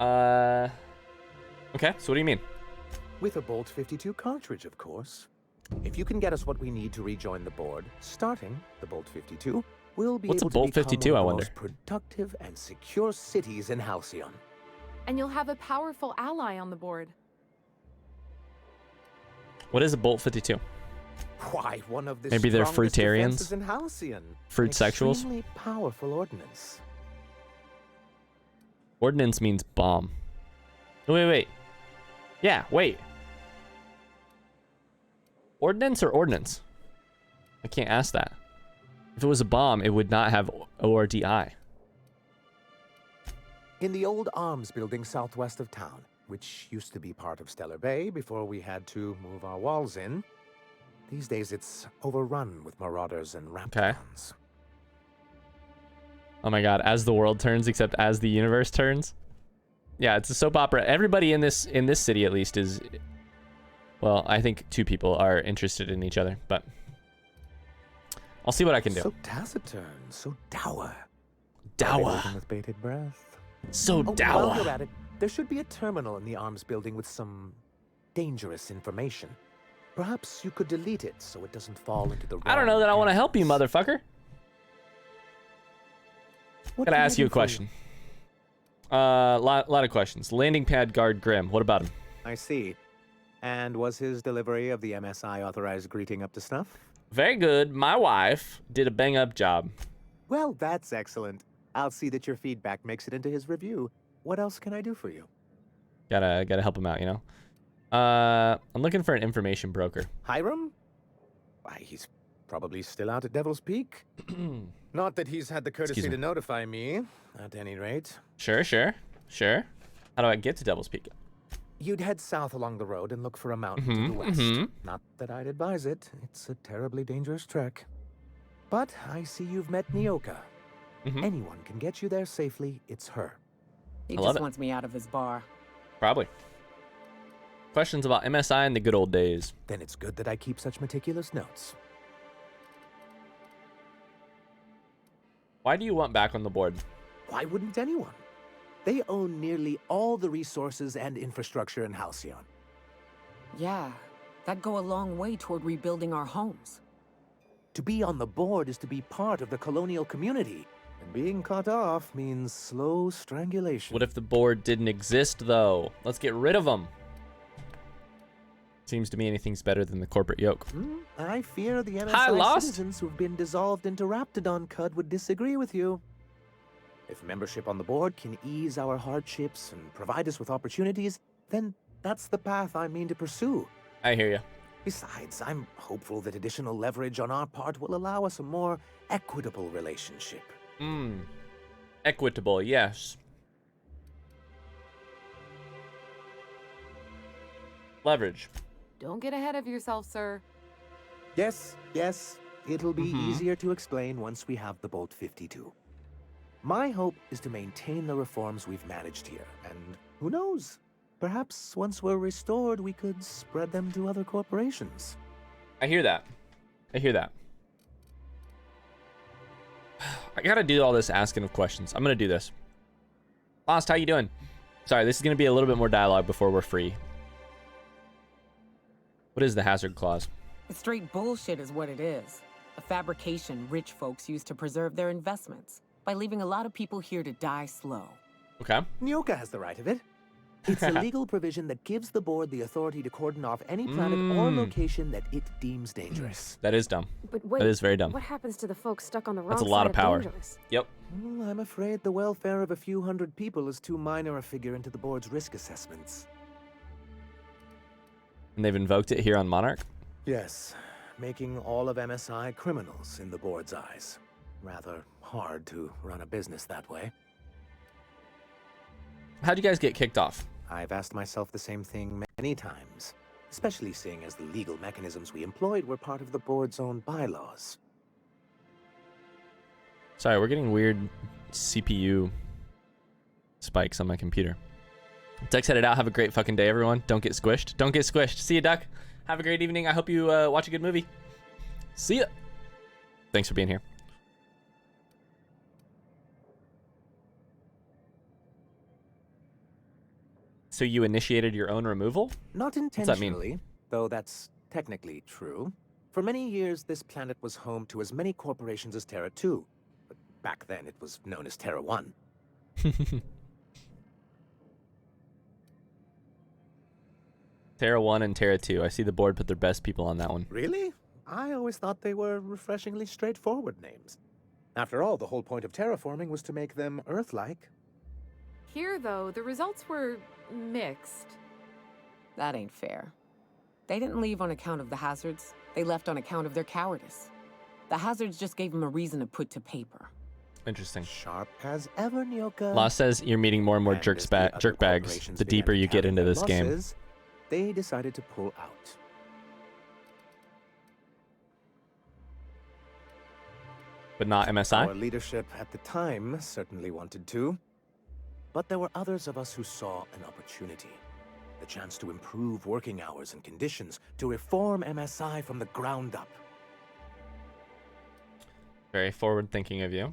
[SPEAKER 2] Okay. So what do you mean?
[SPEAKER 13] With a Bolt 52 cartridge, of course. If you can get us what we need to rejoin the board, starting the Bolt 52, we'll be
[SPEAKER 2] What's a
[SPEAKER 13] able
[SPEAKER 2] Bolt
[SPEAKER 13] to become
[SPEAKER 2] 52,
[SPEAKER 13] one
[SPEAKER 2] I
[SPEAKER 13] of the
[SPEAKER 2] wonder?
[SPEAKER 13] most productive and secure cities in Halcyon.
[SPEAKER 12] And you'll have a powerful ally on the board.
[SPEAKER 2] What is a Bolt 52?
[SPEAKER 13] Why, one of the
[SPEAKER 2] Maybe they're
[SPEAKER 13] strongest
[SPEAKER 2] fruitarians?
[SPEAKER 13] defenses in Halcyon.
[SPEAKER 2] Fruit
[SPEAKER 13] An
[SPEAKER 2] sexuals?
[SPEAKER 13] extremely powerful ordnance.
[SPEAKER 2] Ordnance means bomb. Wait. Yeah, wait. Ordnance or ordnance? I can't ask that. If it was a bomb, it would not have ORDI.
[SPEAKER 13] In the old arms building southwest of town, which used to be part of Stellar Bay before we had to move our walls in, these days it's overrun with marauders and raptors.
[SPEAKER 2] Oh my god, as the world turns, except as the universe turns. Yeah, it's a soap opera. Everybody in this city at least is, well, I think 2 people are interested in each other, but I'll see what I can do.
[SPEAKER 13] So taciturn, so dour.
[SPEAKER 2] Dour.
[SPEAKER 13] Waiting with bated breath.
[SPEAKER 2] So
[SPEAKER 13] While
[SPEAKER 2] dour.
[SPEAKER 13] you're at it, there should be a terminal in the arms building with some dangerous information. Perhaps you could delete it so it doesn't fall into the
[SPEAKER 2] I don't know that I want to help you, motherfucker.
[SPEAKER 13] What
[SPEAKER 2] Gotta
[SPEAKER 13] can I
[SPEAKER 2] ask you
[SPEAKER 13] do
[SPEAKER 2] a
[SPEAKER 13] for
[SPEAKER 2] question. Lot of questions. Landing pad guard Grim. What about him?
[SPEAKER 13] I see. And was his delivery of the MSI authorized greeting up to snuff?
[SPEAKER 2] Very good. My wife did a bang up job.
[SPEAKER 13] Well, that's excellent. I'll see that your feedback makes it into his review. What else can I do for you?
[SPEAKER 2] Gotta help him out, you know. I'm looking for an information broker.
[SPEAKER 13] Hiram? Why, he's probably still out at Devil's Peak. Not that he's had the courtesy
[SPEAKER 2] Excuse me.
[SPEAKER 13] to notify me, at any rate.
[SPEAKER 2] Sure. How do I get to Devil's Peak?
[SPEAKER 13] You'd head south along the road and look for a mountain to the west. Not that I'd advise it. It's a terribly dangerous trek. But I see you've met Nyoka. anyone can get you there safely, it's her.
[SPEAKER 11] He
[SPEAKER 2] I love
[SPEAKER 11] just
[SPEAKER 2] it.
[SPEAKER 11] wants me out of his bar.
[SPEAKER 2] Probably. Questions about MSI in the good old days.
[SPEAKER 13] Then it's good that I keep such meticulous notes.
[SPEAKER 2] Why do you want back on the board?
[SPEAKER 13] Why wouldn't anyone? They own nearly all the resources and infrastructure in Halcyon.
[SPEAKER 11] Yeah, that'd go a long way toward rebuilding our homes.
[SPEAKER 13] To be on the board is to be part of the colonial community, and being cut off means slow strangulation.
[SPEAKER 2] What if the board didn't exist, though? Let's get rid of them. Seems to me anything's better than the corporate yoke.
[SPEAKER 13] I fear the
[SPEAKER 2] Hi,
[SPEAKER 13] MSI
[SPEAKER 2] Lost.
[SPEAKER 13] citizens who've been dissolved into Raptidon Cud would disagree with you. If membership on the board can ease our hardships and provide us with opportunities, then that's the path I mean to pursue.
[SPEAKER 2] I hear you.
[SPEAKER 13] Besides, I'm hopeful that additional leverage on our part will allow us a more equitable relationship.
[SPEAKER 2] Equitable, yes. Leverage.
[SPEAKER 12] Don't get ahead of yourself, sir.
[SPEAKER 13] Yes, it'll be easier to explain once we have the Bolt 52. My hope is to maintain the reforms we've managed here, and who knows? Perhaps once we're restored, we could spread them to other corporations.
[SPEAKER 2] I hear that. I hear that. I gotta do all this asking of questions. I'm gonna do this. Lost, how you doing? Sorry, this is gonna be a little bit more dialogue before we're free. What is the hazard clause?
[SPEAKER 11] It's straight bullshit is what it is. A fabrication rich folks use to preserve their investments by leaving a lot of people here to die slow.
[SPEAKER 2] Okay.
[SPEAKER 13] Nyoka has the right of it. It's a legal provision that gives the board the authority to cordon off any planet or location that it deems dangerous.
[SPEAKER 2] That is dumb.
[SPEAKER 9] But wait,
[SPEAKER 2] that is very dumb.
[SPEAKER 9] What happens to the folks stuck on the wrong
[SPEAKER 2] That's a
[SPEAKER 9] side
[SPEAKER 2] lot of power.
[SPEAKER 9] dangerous?
[SPEAKER 2] Yep.
[SPEAKER 13] Well, I'm afraid the welfare of a few hundred people is too minor a figure into the board's risk assessments.
[SPEAKER 2] And they've invoked it here on Monarch?
[SPEAKER 13] Yes, making all of MSI criminals in the board's eyes. Rather hard to run a business that way.
[SPEAKER 2] How'd you guys get kicked off?
[SPEAKER 13] I've asked myself the same thing many times, especially seeing as the legal mechanisms we employed were part of the board's own bylaws.
[SPEAKER 2] Sorry, we're getting weird CPU spikes on my computer. Dex headed out. Have a great fucking day, everyone. Don't get squished. Don't get squished. See you, Duck. Have a great evening. I hope you watch a good movie. See ya. Thanks for being here. So you initiated your own removal?
[SPEAKER 13] Not intentionally, though that's technically true. For many years, this planet was home to as many corporations as Terra 2. But back then, it was known as Terra 1.
[SPEAKER 2] Terra 1 and Terra 2. I see the board put their best people on that one.
[SPEAKER 13] Really? I always thought they were refreshingly straightforward names. After all, the whole point of terraforming was to make them Earth-like.
[SPEAKER 12] Here, though, the results were mixed.
[SPEAKER 11] That ain't fair. They didn't leave on account of the hazards. They left on account of their cowardice. The hazards just gave them a reason to put to paper.
[SPEAKER 2] Interesting.
[SPEAKER 13] Sharp as ever, Nyoka.
[SPEAKER 2] Law says you're meeting more and more
[SPEAKER 13] And
[SPEAKER 2] jerk
[SPEAKER 13] as the other
[SPEAKER 2] bags
[SPEAKER 13] corporations
[SPEAKER 2] the
[SPEAKER 13] began
[SPEAKER 2] deeper you get
[SPEAKER 13] counting
[SPEAKER 2] into
[SPEAKER 13] their
[SPEAKER 2] this game.
[SPEAKER 13] losses, they decided to pull out.
[SPEAKER 2] But not MSI?
[SPEAKER 13] Our leadership at the time certainly wanted to. But there were others of us who saw an opportunity. The chance to improve working hours and conditions, to reform MSI from the ground up.
[SPEAKER 2] Very forward thinking of you.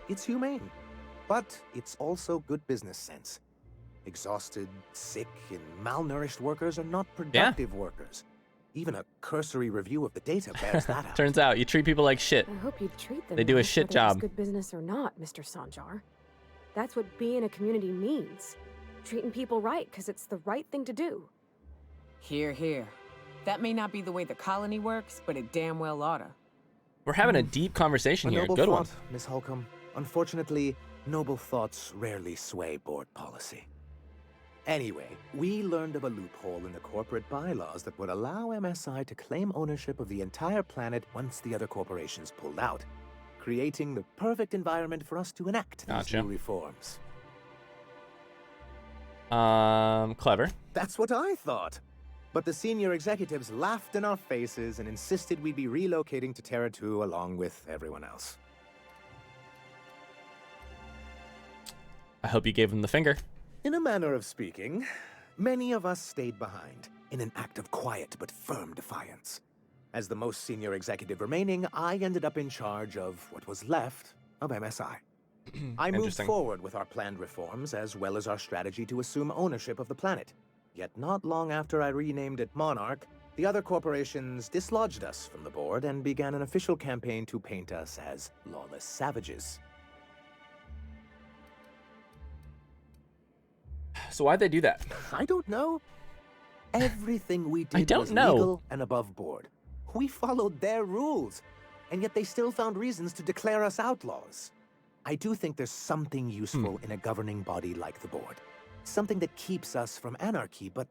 [SPEAKER 13] It's humane, but it's also good business sense. Exhausted, sick, and malnourished workers are not productive workers. Even a cursory review of the data bears that out.
[SPEAKER 2] Turns out you treat people like shit.
[SPEAKER 9] I hope you treat them
[SPEAKER 2] They do a
[SPEAKER 9] nice,
[SPEAKER 2] shit
[SPEAKER 9] whether it's
[SPEAKER 2] job.
[SPEAKER 9] good business or not, Mr. Sanjar. That's what being a community means. Treating people right because it's the right thing to do.
[SPEAKER 11] Here, here. That may not be the way the colony works, but it damn well oughta.
[SPEAKER 2] We're having a deep conversation
[SPEAKER 13] A
[SPEAKER 2] here.
[SPEAKER 13] noble
[SPEAKER 2] Good
[SPEAKER 13] thought,
[SPEAKER 2] one.
[SPEAKER 13] Miss Holcomb. Unfortunately, noble thoughts rarely sway board policy. Anyway, we learned of a loophole in the corporate bylaws that would allow MSI to claim ownership of the entire planet once the other corporations pulled out, creating the perfect environment for us to enact these new reforms.
[SPEAKER 2] Clever.
[SPEAKER 13] That's what I thought. But the senior executives laughed in our faces and insisted we'd be relocating to Terra 2 along with everyone else.
[SPEAKER 2] I hope you gave him the finger.
[SPEAKER 13] In a manner of speaking, many of us stayed behind in an act of quiet but firm defiance. As the most senior executive remaining, I ended up in charge of what was left of MSI. I moved
[SPEAKER 2] Interesting.
[SPEAKER 13] forward with our planned reforms as well as our strategy to assume ownership of the planet. Yet not long after I renamed it Monarch, the other corporations dislodged us from the board and began an official campaign to paint us as lawless savages.
[SPEAKER 2] So why'd they do that?
[SPEAKER 13] I don't know. Everything we did
[SPEAKER 2] don't
[SPEAKER 13] was
[SPEAKER 2] know.
[SPEAKER 13] legal and above board. We followed their rules, and yet they still found reasons to declare us outlaws. I do think there's something useful in a governing body like the board. Something that keeps us from anarchy, but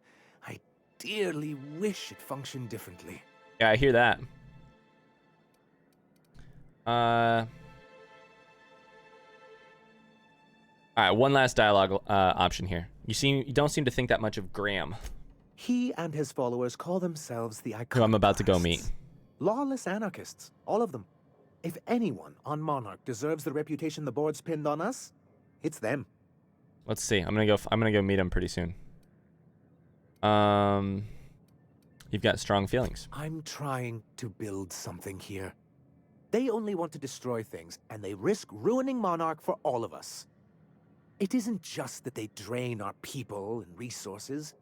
[SPEAKER 13] I dearly wish it functioned differently.
[SPEAKER 2] Yeah, I hear that. All right, one last dialogue option here. You don't seem to think that much of Graham,
[SPEAKER 13] He and his followers call themselves the
[SPEAKER 2] who I'm about to go meet.
[SPEAKER 13] Iconoclasts. Lawless anarchists, all of them. If anyone on Monarch deserves the reputation the board's pinned on us, it's them.
[SPEAKER 2] Let's see. I'm gonna go meet him pretty soon. You've got strong feelings.
[SPEAKER 13] I'm trying to build something here. They only want to destroy things, and they risk ruining Monarch for all of us. It isn't just that they drain our people and resources.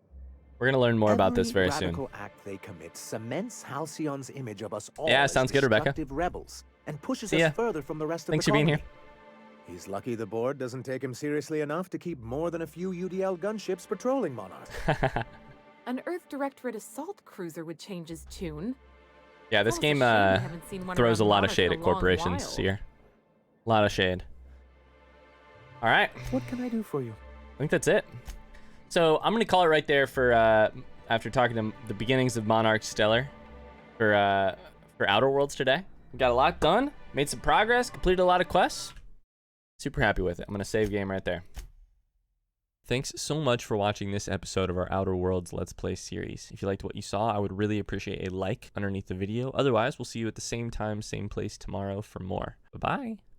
[SPEAKER 2] We're gonna learn more about this very
[SPEAKER 13] Every
[SPEAKER 2] soon.
[SPEAKER 13] radical act they commit cements Halcyon's image of us all
[SPEAKER 2] Yeah,
[SPEAKER 13] as
[SPEAKER 2] sounds good, Rebecca.
[SPEAKER 13] destructive rebels and pushes
[SPEAKER 2] See ya.
[SPEAKER 13] us further from the rest of
[SPEAKER 2] Thanks
[SPEAKER 13] the
[SPEAKER 2] for being
[SPEAKER 13] colony.
[SPEAKER 2] here.
[SPEAKER 13] He's lucky the board doesn't take him seriously enough to keep more than a few UDL gunships patrolling Monarch.
[SPEAKER 14] An Earth Directorate assault cruiser would change his tune.
[SPEAKER 2] Yeah, this
[SPEAKER 14] Almost a
[SPEAKER 2] game
[SPEAKER 14] shame we haven't seen one
[SPEAKER 2] throws a
[SPEAKER 14] around
[SPEAKER 2] lot of
[SPEAKER 14] Monarch
[SPEAKER 2] shade
[SPEAKER 14] in
[SPEAKER 2] at
[SPEAKER 14] a long
[SPEAKER 2] corporations
[SPEAKER 14] while.
[SPEAKER 2] here. A lot of shade. All right.
[SPEAKER 13] What can I do for you?
[SPEAKER 2] I think that's it. So I'm gonna call it right there for after talking to the beginnings of Monarch Stellar for Outer Worlds today. We got a lot done, made some progress, completed a lot of quests. Super happy with it. I'm gonna save game right there. Thanks so much for watching this episode of our Outer Worlds Let's Play series. If you liked what you saw, I would really appreciate a like underneath the video. Otherwise, we'll see you at the same time, same place tomorrow for more. Bye-bye.